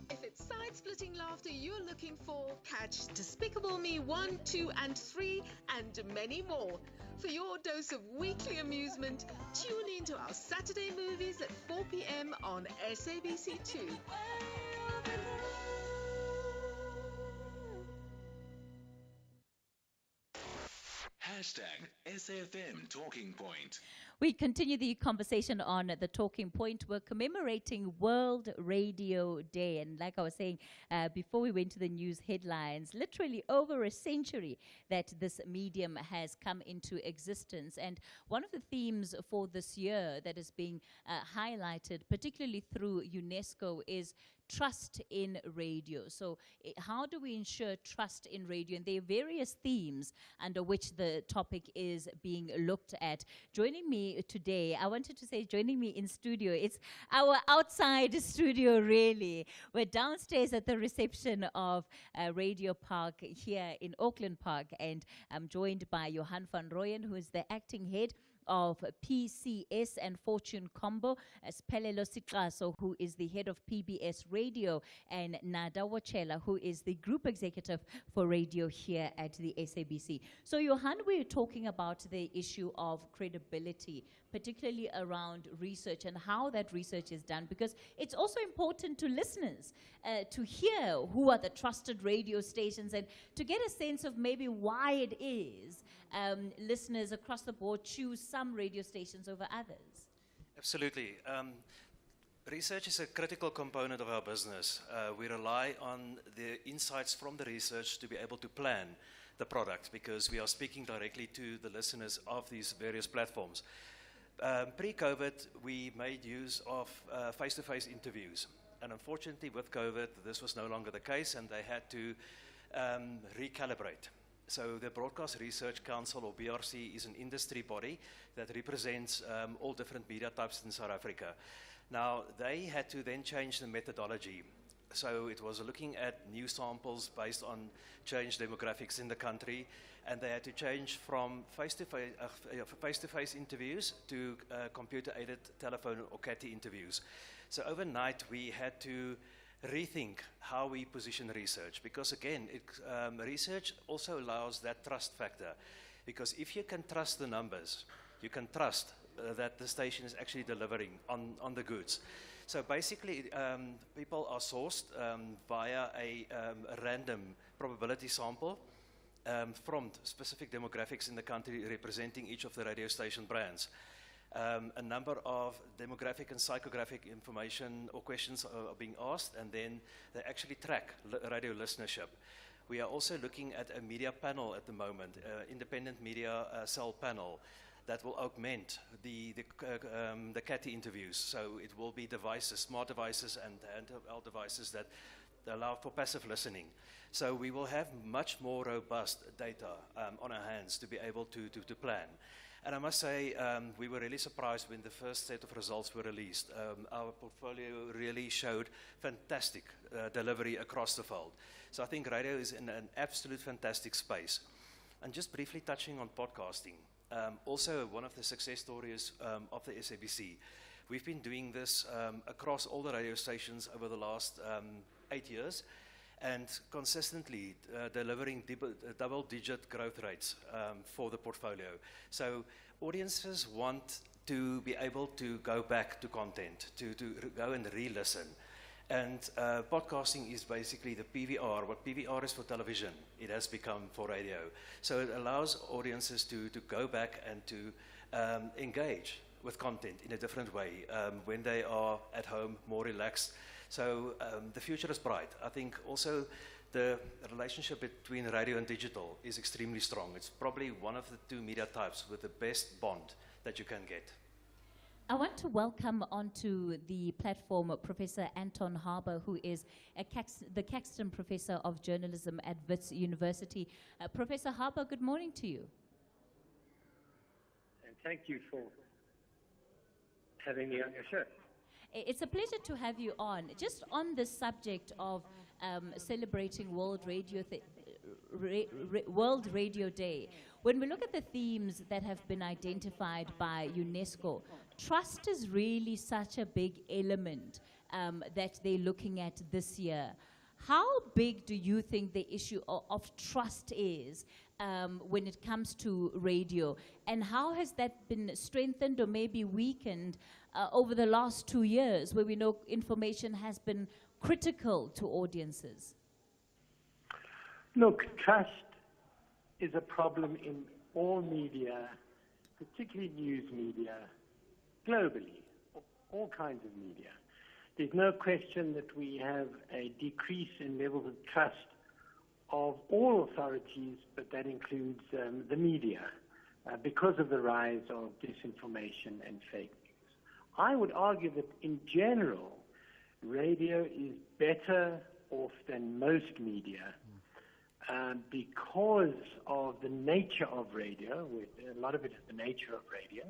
If it's side-splitting laughter you're looking for, catch Despicable Me 1, 2 and 3 and many more. For your dose of weekly amusement, tune in to our Saturday movies at 4 p.m. on SABC2. Hashtag SAfm Talking Point. We continue the conversation on the Talking Point. We're commemorating World Radio Day. And like I was saying before we went to the news headlines, literally over a century that this medium has come into existence. And one of the themes for this year that is being highlighted, particularly through UNESCO, is trust in radio. So how do we ensure trust in radio? And there are various themes under which the topic is being looked at. Joining me today, I wanted to say joining me in studio, it's our outside studio really. We're downstairs at the reception of Radio Park here in Auckland Park, and I'm joined by Johan Van Rooyen, who is the acting head of PCS and Fortune Combo, Siphelele Sixaso, who is the head of PBS Radio, and Nada Wotshela, who is the group executive for radio here at the SABC. So Johan, we're talking about the issue of credibility, particularly around research and how that research is done, because it's also important to listeners to hear who are the trusted radio stations and to get a sense of maybe why it is listeners across the board choose some radio stations over others. Absolutely. Research is a critical component of our business. We rely on the insights from the research to be able to plan the product, because we are speaking directly to the listeners of these various platforms. Pre-COVID, we made use of face-to-face interviews. And unfortunately, with COVID, this was no longer the case, and they had to recalibrate. So the Broadcast Research Council, or BRC, is an industry body that represents all different media types in South Africa. Now, they had to then change the methodology. So it was looking at new samples based on changed demographics in the country, and they had to change from face-to-face interviews to computer-aided telephone or Cathy interviews. So overnight, we had to rethink how we position research, because again, research also allows that trust factor, because if you can trust the numbers, you can trust that the station is actually delivering on the goods. So basically, people are sourced via a random probability sample from specific demographics in the country representing each of the radio station brands. A number of demographic and psychographic information or questions are being asked, and then they actually track radio listenership. We are also looking at a media panel at the moment, independent media cell panel, that will augment the Cathy interviews. So it will be devices, smart devices and handheld devices that allow for passive listening. So we will have much more robust data on our hands to be able to plan. And I must say, we were really surprised when the first set of results were released. Our portfolio really showed fantastic delivery across the field. So I think radio is in an absolute fantastic space. And just briefly touching on podcasting, also one of the success stories of the SABC. We've been doing this across all the radio stations over the last 8 years, and consistently delivering double-digit growth rates for the portfolio. So audiences want to be able to go back to content, to go and re-listen. And podcasting is basically the PVR. What PVR is for television, it has become for radio. So it allows audiences to go back and to engage with content in a different way when they are at home, more relaxed. So the future is bright. I think also the relationship between radio and digital is extremely strong. It's probably one of the two media types with the best bond that you can get. I want to welcome onto the platform Professor Anton Harber, who is the Caxton Professor of Journalism at Wits University. Professor Harber, good morning to you. And thank you for having me on your show. It's a pleasure to have you on. Just on the subject of celebrating World Radio Day, when we look at the themes that have been identified by UNESCO, trust is really such a big element that they're looking at this year. How big do you think the issue of trust is when it comes to radio? And how has that been strengthened or maybe weakened over the last 2 years, where we know information has been critical to audiences? Look, trust is a problem in all media, particularly news media, globally, all kinds of media. There's no question that we have a decrease in levels of trust of all authorities, but that includes the media, because of the rise of disinformation and fake news. I would argue that in general, radio is better off than most media because of the nature of radio. A lot of it is the nature of radio.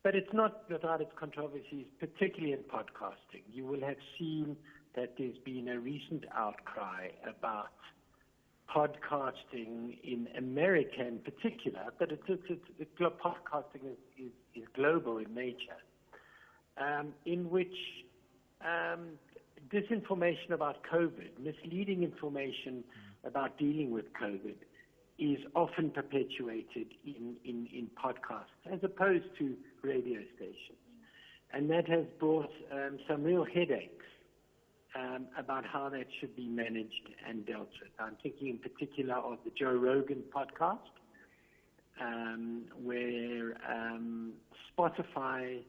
But it's not without its controversies, particularly in podcasting. You will have seen that there's been a recent outcry about podcasting in America in particular, but podcasting is global in nature, in which disinformation about COVID, misleading information about dealing with COVID, is often perpetuated in podcasts as opposed to radio stations. And that has brought some real headaches about how that should be managed and dealt with. I'm thinking in particular of the Joe Rogan podcast, where Spotify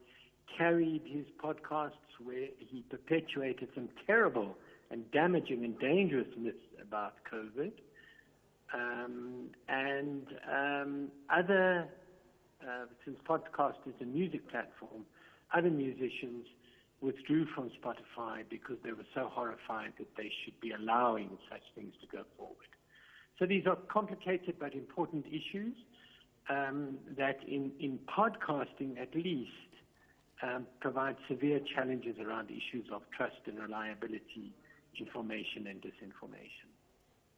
carried his podcasts where he perpetuated some terrible and damaging and dangerous myths about COVID. Since podcast is a music platform, other musicians withdrew from Spotify because they were so horrified that they should be allowing such things to go forward. So these are complicated but important issues that in podcasting at least provide severe challenges around issues of trust and reliability, information and disinformation.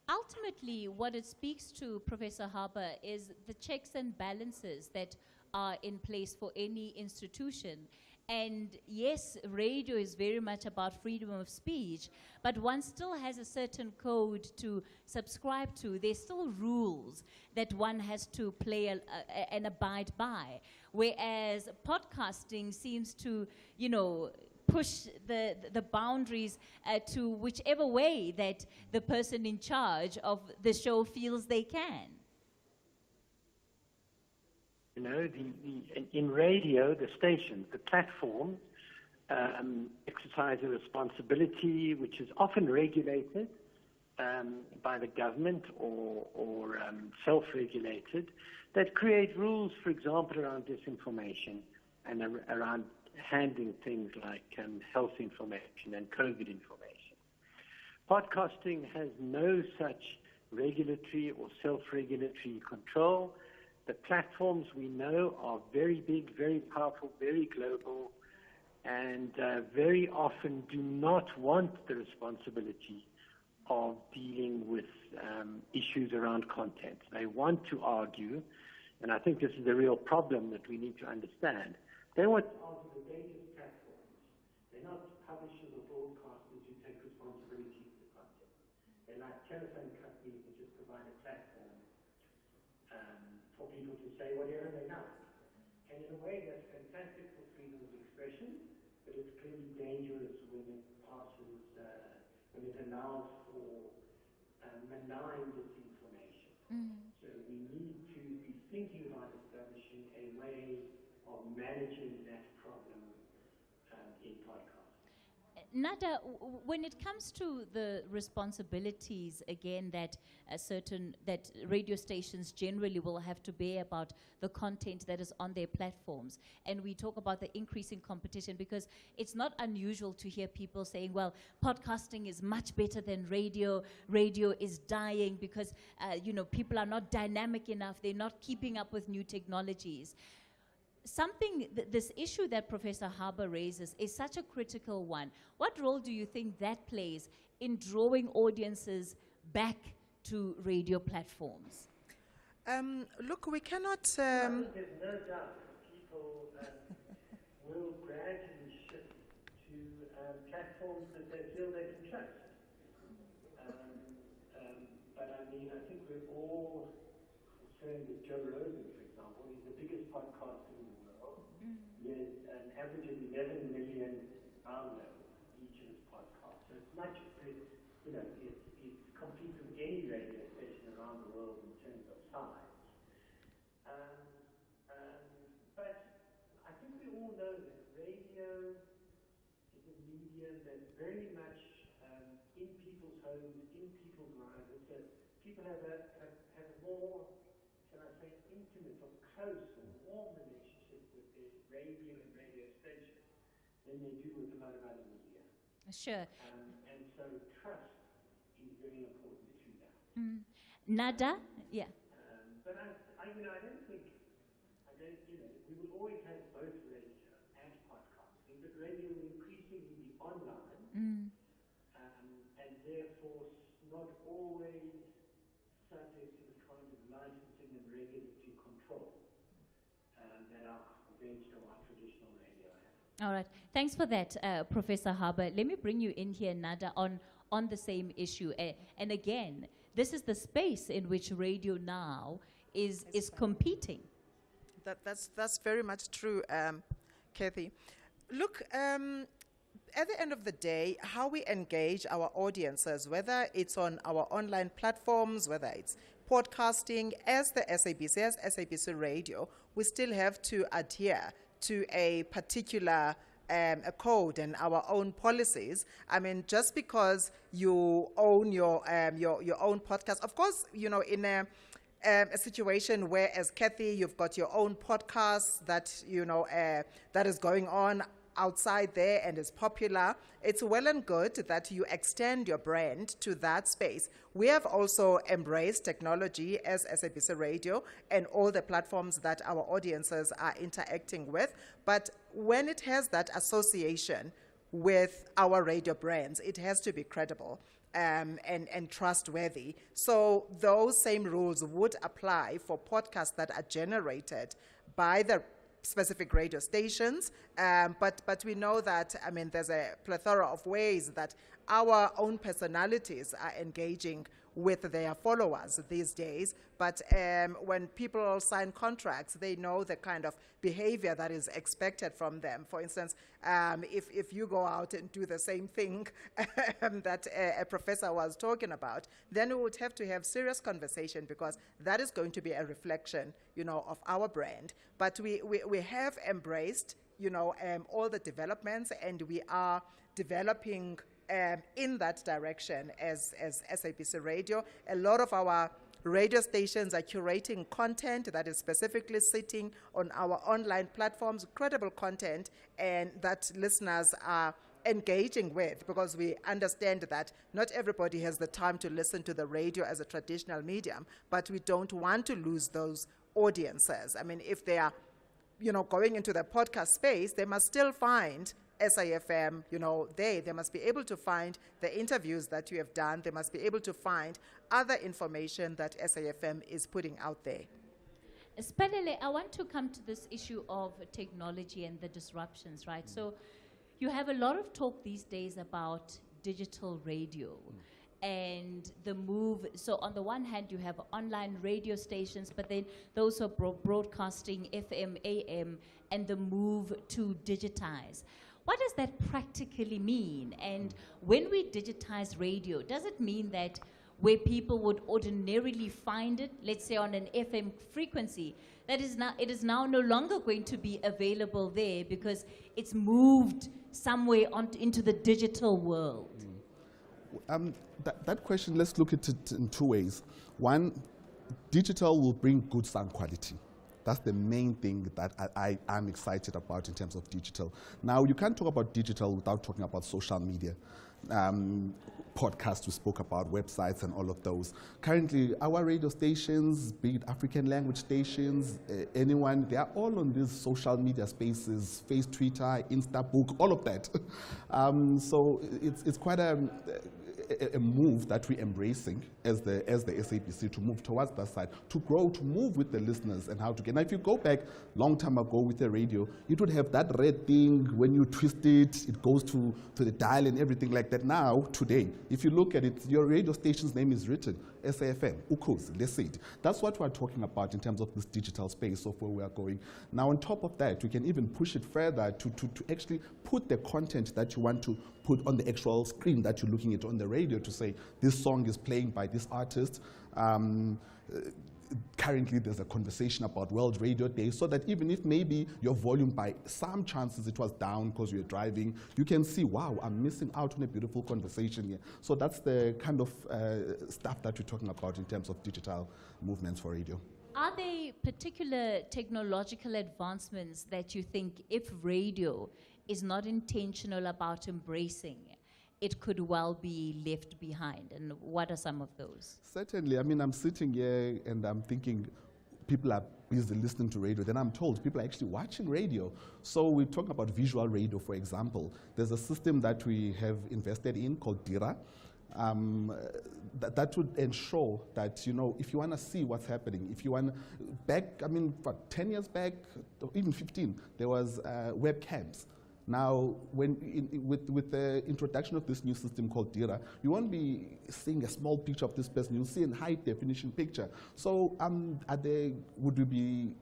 Ultimately, what it speaks to, Professor Harber, is the checks and balances that are in place for any institution. And yes, radio is very much about freedom of speech, but one still has a certain code to subscribe to. There's still rules that one has to play and abide by. Whereas podcasting seems to, push the boundaries to whichever way that the person in charge of the show feels they can. In radio, the stations, the platforms exercise a responsibility which is often regulated by the government or self-regulated, that create rules, for example, around disinformation and around handling things like health information and COVID information. Podcasting has no such regulatory or self-regulatory control. The platforms we know are very big, very powerful, very global, and very often do not want the responsibility of dealing with issues around content. They want to argue, and I think this is a real problem that we need to understand. They want to argue the dangerous platforms. They're not publishers or broadcasters who take responsibility for the content. They're like telephone companies that just provide a platform for people to say whatever they like. And in a way, that's fantastic for freedom of expression, but it's clearly dangerous when it passes, when it allows for malign disinformation. So we need to be thinking about establishing a way of managing that problem in podcasts. Nada, when it comes to the responsibilities, again, that that radio stations generally will have to bear about the content that is on their platforms, and we talk about the increasing competition, because it's not unusual to hear people saying, well, podcasting is much better than radio, radio is dying because, people are not dynamic enough, they're not keeping up with new technologies. This issue that Professor Harber raises is such a critical one. What role do you think that plays in drawing audiences back to radio platforms? Look, we cannot... There's no doubt that people will gradually shift to platforms that they feel they can trust. But I mean, I think we're all saying that Joe Rogan, for example, he's the biggest podcaster in the world. He has an average of 11 million downloads each of his podcasts. So it's much, it competes with any radio station around the world in terms of size. But I think we all know that radio is a medium that's very much in people's homes, in people's lives. So people have a more, shall I say, intimate or close or warm relationship with their radio and radio station than they do with a lot of other media. Sure. And so trust is very important to that. Nada? Yeah. But I don't think, we will always have both radio and podcasting, but radio will increasingly be online, and therefore not always subject to the kind of licensing and regulatory control that our conventional or traditional radio has. All right. Thanks for that, Professor Harber. Let me bring you in here, Nada, on the same issue. And again, this is the space in which radio now is competing. That's very much true, Cathy. Look, at the end of the day, how we engage our audiences, whether it's on our online platforms, whether it's podcasting, as the SABC, as SABC Radio, we still have to adhere to a particular a code and our own policies. I mean, just because you own your own podcast, of course, in a situation where, as Cathy, you've got your own podcast that that is going on outside there and is popular, it's well and good that you extend your brand to that space. We have also embraced technology as SABC Radio and all the platforms that our audiences are interacting with. But when it has that association with our radio brands, it has to be credible and trustworthy. So those same rules would apply for podcasts that are generated by the specific radio stations, but we know that, I mean, there's a plethora of ways that our own personalities are engaging with their followers these days. But when people sign contracts, they know the kind of behavior that is expected from them. For instance, if you go out and do the same thing that a professor was talking about, then we would have to have serious conversation, because that is going to be a reflection, of our brand. But we have embraced, all the developments, and we are developing in that direction as SABC Radio. A lot of our radio stations are curating content that is specifically sitting on our online platforms, credible content, and that listeners are engaging with, because we understand that not everybody has the time to listen to the radio as a traditional medium, but we don't want to lose those audiences. I mean, if they are, going into the podcast space, they must still find SAfm, they must be able to find the interviews that you have done. They must be able to find other information that SAfm is putting out there. Siphelele, I want to come to this issue of technology and the disruptions, right? So you have a lot of talk these days about digital radio and the move. So on the one hand, you have online radio stations, but then those are broadcasting FM, AM, and the move to digitize. What does that practically mean? And when we digitize radio, does it mean that where people would ordinarily find it, let's say on an FM frequency, it is now no longer going to be available there because it's moved some way into the digital world? That question, let's look at it in two ways. One, digital will bring good sound quality. That's the main thing that I am excited about in terms of digital. Now, you can't talk about digital without talking about social media. Podcasts we spoke about, websites and all of those. Currently, our radio stations, be it African language stations, anyone, they are all on these social media spaces, Face, Twitter, Instabook, all of that. So it's quite a move that we're embracing as the SABC to move towards that side, to grow, to move with the listeners and how to get. Now, if you go back long time ago with the radio, it would have that red thing when you twist it, it goes to the dial and everything like that. Now, today, if you look at it, your radio station's name is written, SAfm, Ukhozi, Lesedi. That's what we're talking about in terms of this digital space of where we are going. Now, on top of that, we can even push it further to actually put the content that you want to put on the actual screen that you're looking at on the radio to say, this song is playing by this artist. Currently, there's a conversation about World Radio Day, so that even if maybe your volume by some chances it was down because you're driving, you can see, wow, I'm missing out on a beautiful conversation here. So that's the kind of stuff that we're talking about in terms of digital movements for radio. Are there particular technological advancements that you think, if radio is not intentional about embracing, it could well be left behind? And what are some of those? Certainly. I mean, I'm sitting here and I'm thinking people are busy listening to radio. Then I'm told people are actually watching radio. So we talk about visual radio, for example. There's a system that we have invested in called DIRA. That would ensure that, you know, if you want to see what's happening, if you want back, I mean, 10 years back, or even 15, there was webcams. Now, with the introduction of this new system called DIRA, you won't be seeing a small picture of this person. You'll see a high-definition picture. So would we be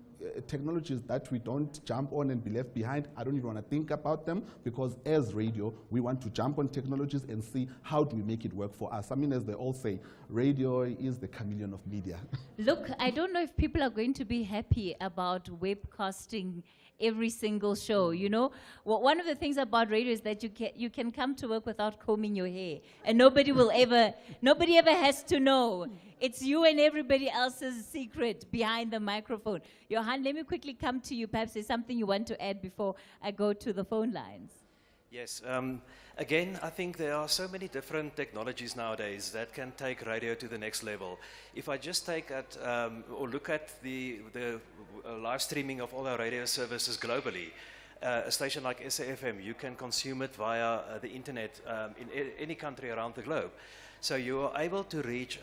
technologies that we don't jump on and be left behind? I don't even want to think about them, because as radio, we want to jump on technologies and see how do we make it work for us. I mean, as they all say, radio is the chameleon of media. Look, I don't know if people are going to be happy about webcasting every single show, you know. Well, one of the things about radio is that you can come to work without combing your hair, and nobody ever has to know. It's you and everybody else's secret behind the microphone. Johan, let me quickly come to you. Perhaps there's something you want to add before I go to the phone lines. Yes. Again, I think there are so many different technologies nowadays that can take radio to the next level. If I just take at or look at the live streaming of all our radio services globally, a station like SAfm, you can consume it via the internet in any country around the globe. So you are able to reach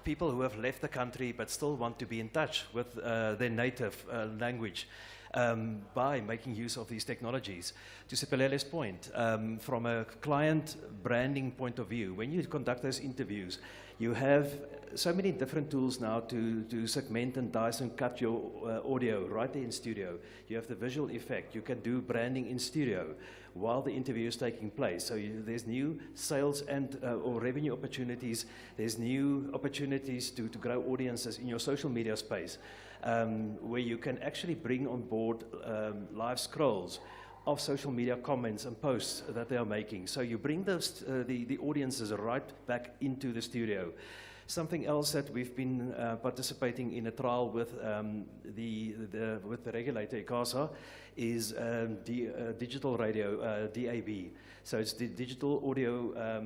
people who have left the country but still want to be in touch with their native language. By making use of these technologies. To Siphelele's point, from a client branding point of view, when you conduct those interviews, you have so many different tools now to segment and dice and cut your audio right there in studio. You have the visual effect. You can do branding in studio while the interview is taking place. So there's new sales and or revenue opportunities. There's new opportunities to grow audiences in your social media space. Where you can actually bring on board live scrolls of social media comments and posts that they are making. So you bring those, the audiences right back into the studio. Something else that we've been participating in a trial with with the regulator ICASA is digital radio, DAB. So it's the digital audio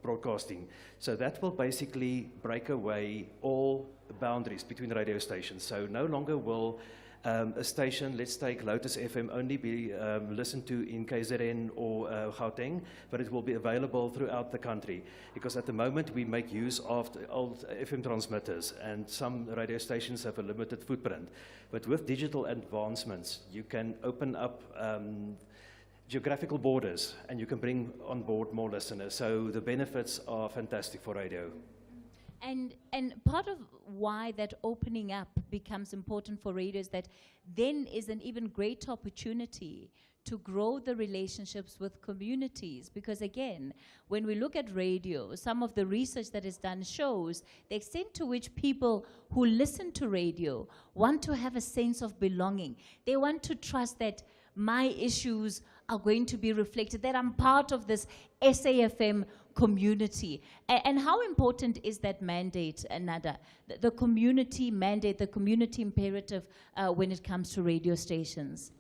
broadcasting. So that will basically break away all boundaries between radio stations. So no longer will a station, let's take Lotus FM, only be listened to in KZN or Gauteng, but it will be available throughout the country. Because at the moment we make use of the old FM transmitters, and some radio stations have a limited footprint. But with digital advancements, you can open up geographical borders, and you can bring on board more listeners. So the benefits are fantastic for radio. And part of why that opening up becomes important for radio is that then is an even greater opportunity to grow the relationships with communities. Because again, when we look at radio, some of the research that is done shows the extent to which people who listen to radio want to have a sense of belonging. They want to trust that my issues are going to be reflected, that I'm part of this SAfm community. And how important is that mandate, Nada? The community mandate, the community imperative when it comes to radio stations?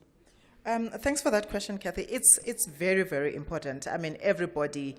Thanks for that question, Cathy. It's very, very important. I mean, everybody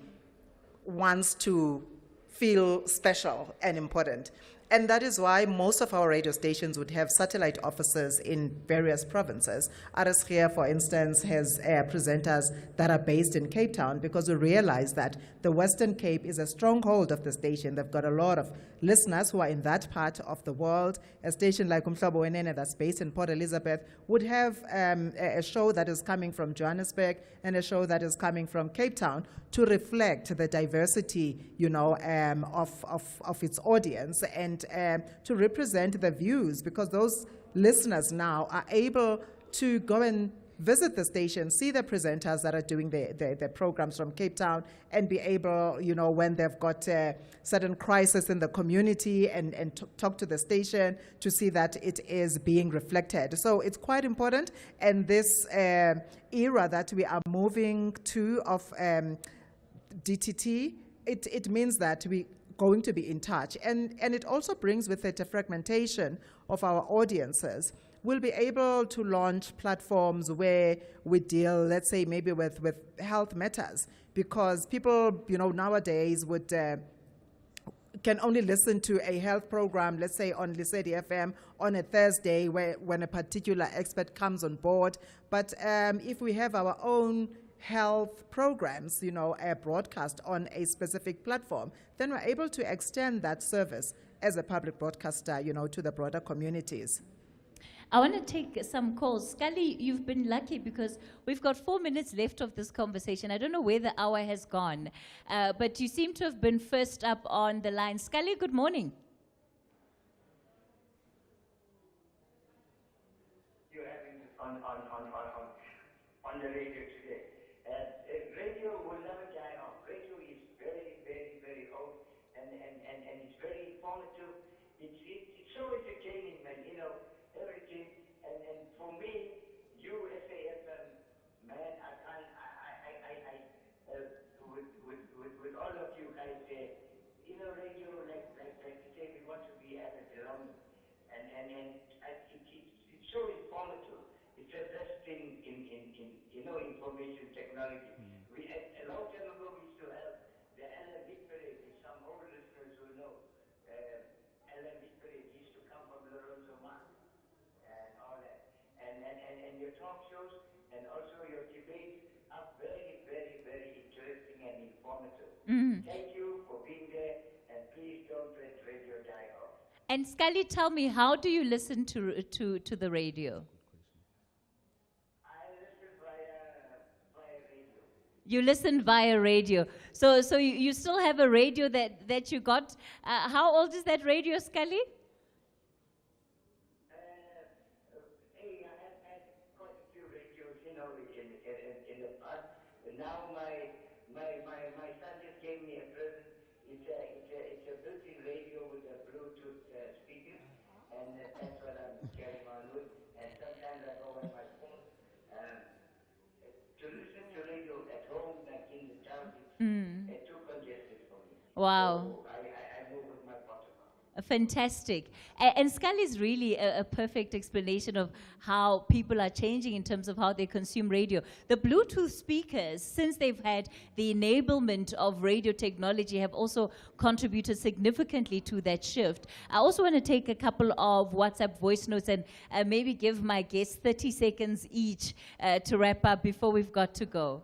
wants to feel special and important. And that is why most of our radio stations would have satellite offices in various provinces. RSG, for instance, has presenters that are based in Cape Town, because we realize that the Western Cape is a stronghold of the station. They've got a lot of listeners who are in that part of the world. A station like Umhlobo Wenene, that's based in Port Elizabeth, would have a show that is coming from Johannesburg and a show that is coming from Cape Town to reflect the diversity, of its audience, and to represent the views, because those listeners now are able to go and visit the station, see the presenters that are doing the programs from Cape Town, and be able, when they've got a certain crisis in the community, and talk to the station to see that it is being reflected. So it's quite important. And this era that we are moving to of DTT, it means that we going to be in touch. And it also brings with it a fragmentation of our audiences. We'll be able to launch platforms where we deal, let's say, maybe with health matters, because people, nowadays would can only listen to a health program, let's say on Lesedi FM on a Thursday, when a particular expert comes on board. But if we have our own health programs, a broadcast on a specific platform, then we're able to extend that service as a public broadcaster, to the broader communities. I want to take some calls. Scully, you've been lucky because we've got 4 minutes left of this conversation. I don't know where the hour has gone, but you seem to have been first up on the line. Scully, good morning. You're having on the radio today. Radio will never die off. Radio is very, very, very old, and it's very informative. It's so entertaining, man. Everything. And for me, you SAfm, man, with all of you guys there, radio, like you say, we want to be added along, and it's so informative. It's the best thing in information technology. We a long time ago we used to have the Ellen Victory. Some old listeners will know. Ellen Victory used to come from Lorenzo Mark and all that. And your talk shows and also your debates are very, very, very interesting and informative. Thank you for being there, and please don't let radio die off. And Scully, tell me, how do you listen to the radio? You listen via radio. So you still have a radio that you got. How old is that radio, Scully? I have had quite a few radios, in the past. Now my son just gave me a present. It's a built-in radio with a Bluetooth speaker, and that's what I'm carrying on with. And sometimes I go on my phone. To listen to radio at home, like in the town, it's too congested for me. Wow. So I move with my portable. Fantastic. And Scully is really a perfect explanation of how people are changing in terms of how they consume radio. The Bluetooth speakers, since they've had the enablement of radio technology, have also contributed significantly to that shift. I also want to take a couple of WhatsApp voice notes and maybe give my guests 30 seconds each to wrap up before we've got to go.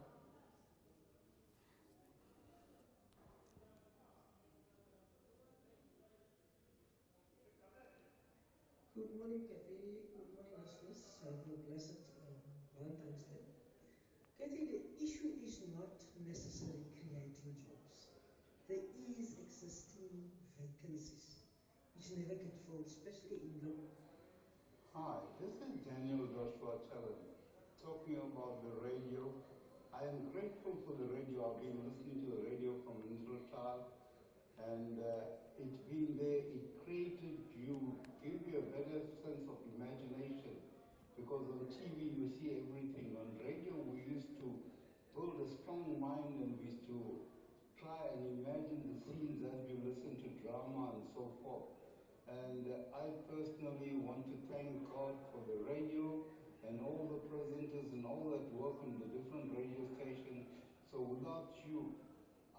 Good morning, Cathy. Good morning, listeners. Have a blessed Valentine's Day. Cathy, the issue is not necessarily creating jobs. There is existing vacancies which never get filled, especially in local. Hi, this is Daniel Wotshela talking about the radio. I am grateful for the radio. I've been listening to the radio from a little child, and it's been there. It created you, gave you a better sense of imagination, because on TV you see everything. On radio we used to build a strong mind and be to try and imagine the scenes as we listen to drama and so forth. And I personally want to thank God for the radio and all the presenters and all that work on the different radio stations. So without you,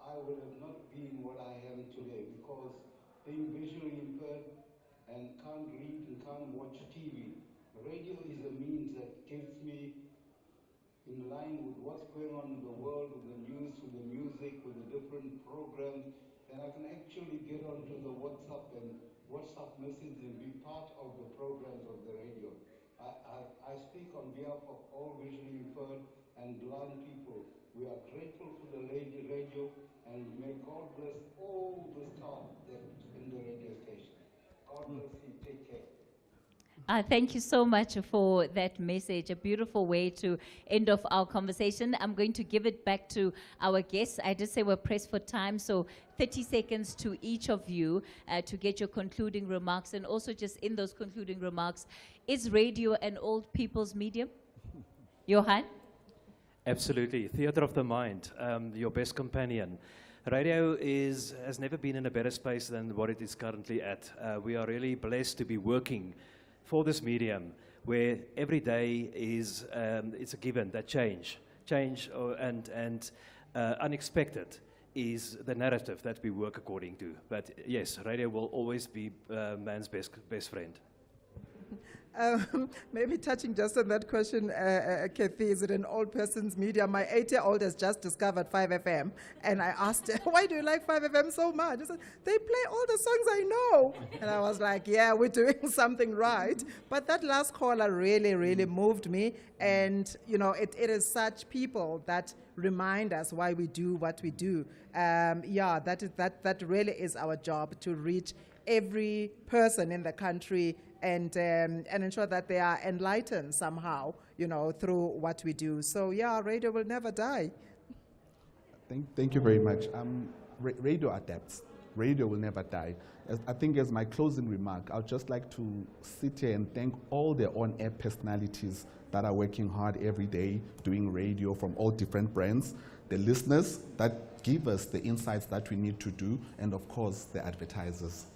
I would have not been what I am today, because being visually impaired and can't read and can't watch TV, radio is a means that gives me in line with what's going on in the world, with the news, with the music, with the different programs, and I can actually get onto the WhatsApp message and be part of the programs of the radio. I speak on behalf of all visually impaired and blind people. We are grateful for the radio, and may God bless all the staff that's in the radio station. God bless you. Take care. Thank you so much for that message. A beautiful way to end off our conversation. I'm going to give it back to our guests. I did say we're pressed for time, so 30 seconds to each of you to get your concluding remarks. And also just in those concluding remarks, is radio an old people's medium? Johan? Absolutely. Theatre of the mind, your best companion. Radio has never been in a better space than what it is currently at. We are really blessed to be working for this medium, where every day is it's a given that change and unexpected is the narrative that we work according to. But yes, radio will always be man's best friend. Maybe touching just on that question, Cathy, is it an old person's media? My 8-year-old has just discovered 5FM, and I asked her, why do you like 5FM so much? She said, they play all the songs I know. And I was like, yeah, we're doing something right. But that last caller really, really moved me. And, you know, it is such people that remind us why we do what we do. Yeah, that really is our job, to reach every person in the country and ensure that they are enlightened somehow, you know, through what we do. So yeah, radio will never die. Thank you very much. Radio adapts. Radio will never die. I think as my closing remark, I'd just like to sit here and thank all the on-air personalities that are working hard every day doing radio from all different brands, the listeners that give us the insights that we need to do, and of course the advertisers.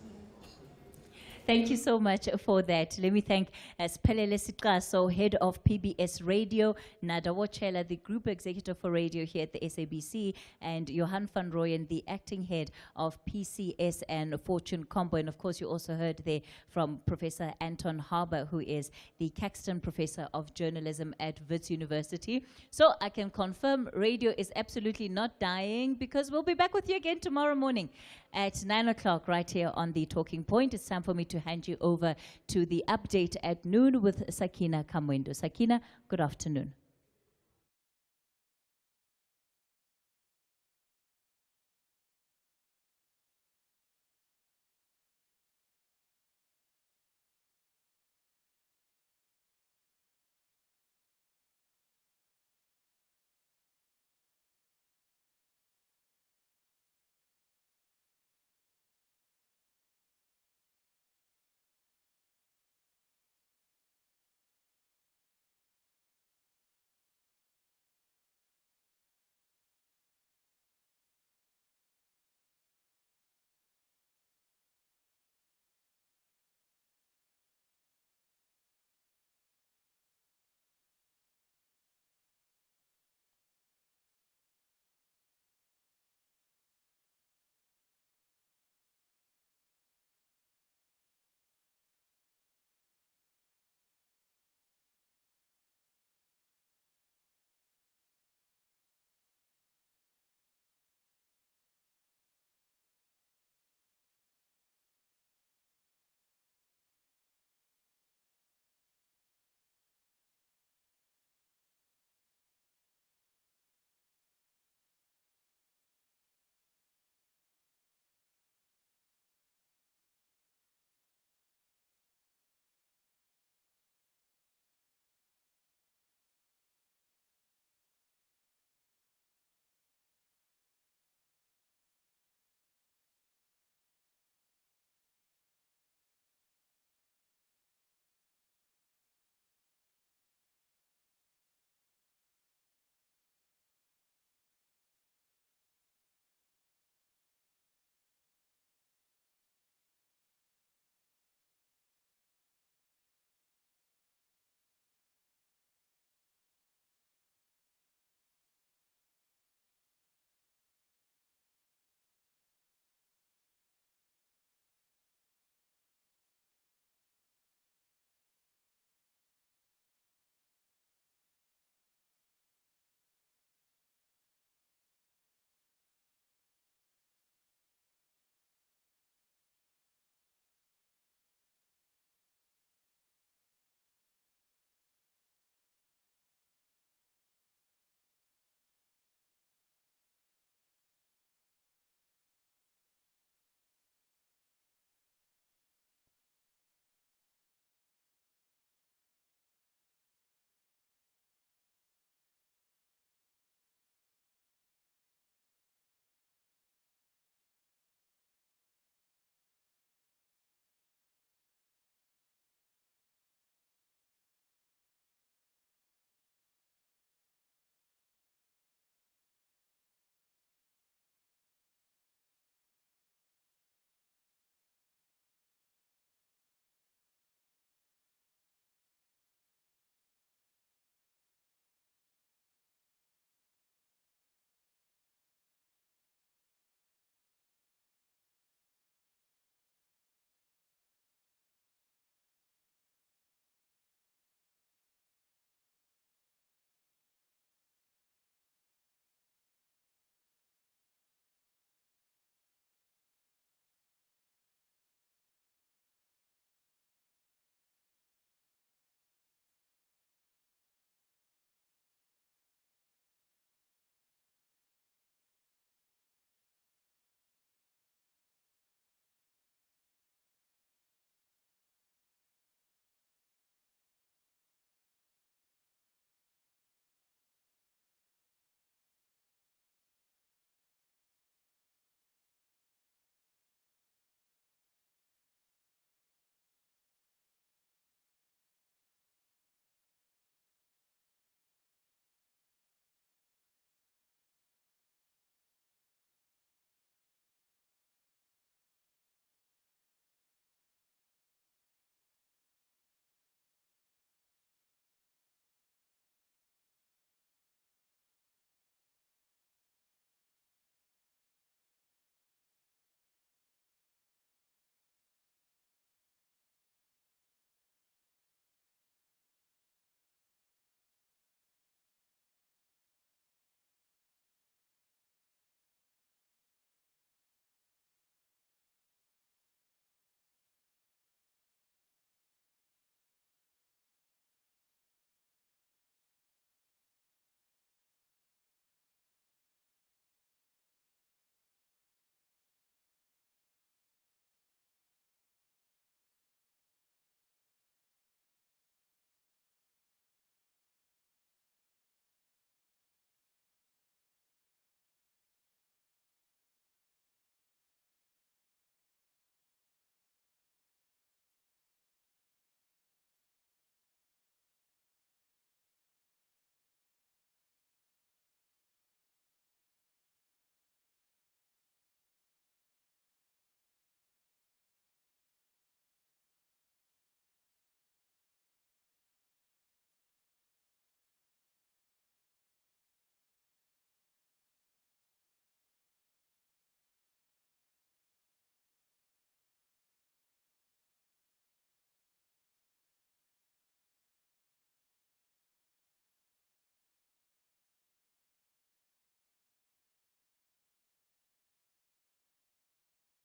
Thank you so much for that. Let me thank Siphelele Sixaso, Head of PBS Radio, Nada Wotshela, the Group Executive for Radio here at the SABC, and Johan Van Rooyen, the Acting Head of PCS and Fortune Combo. And of course, you also heard there from Professor Anton Harber, who is the Caxton Professor of Journalism at Wits University. So I can confirm radio is absolutely not dying, because we'll be back with you again tomorrow morning at 9 o'clock right here on The Talking Point. It's time for me to hand you over to the update at noon with Sakina Kamwendo. Sakina, good afternoon.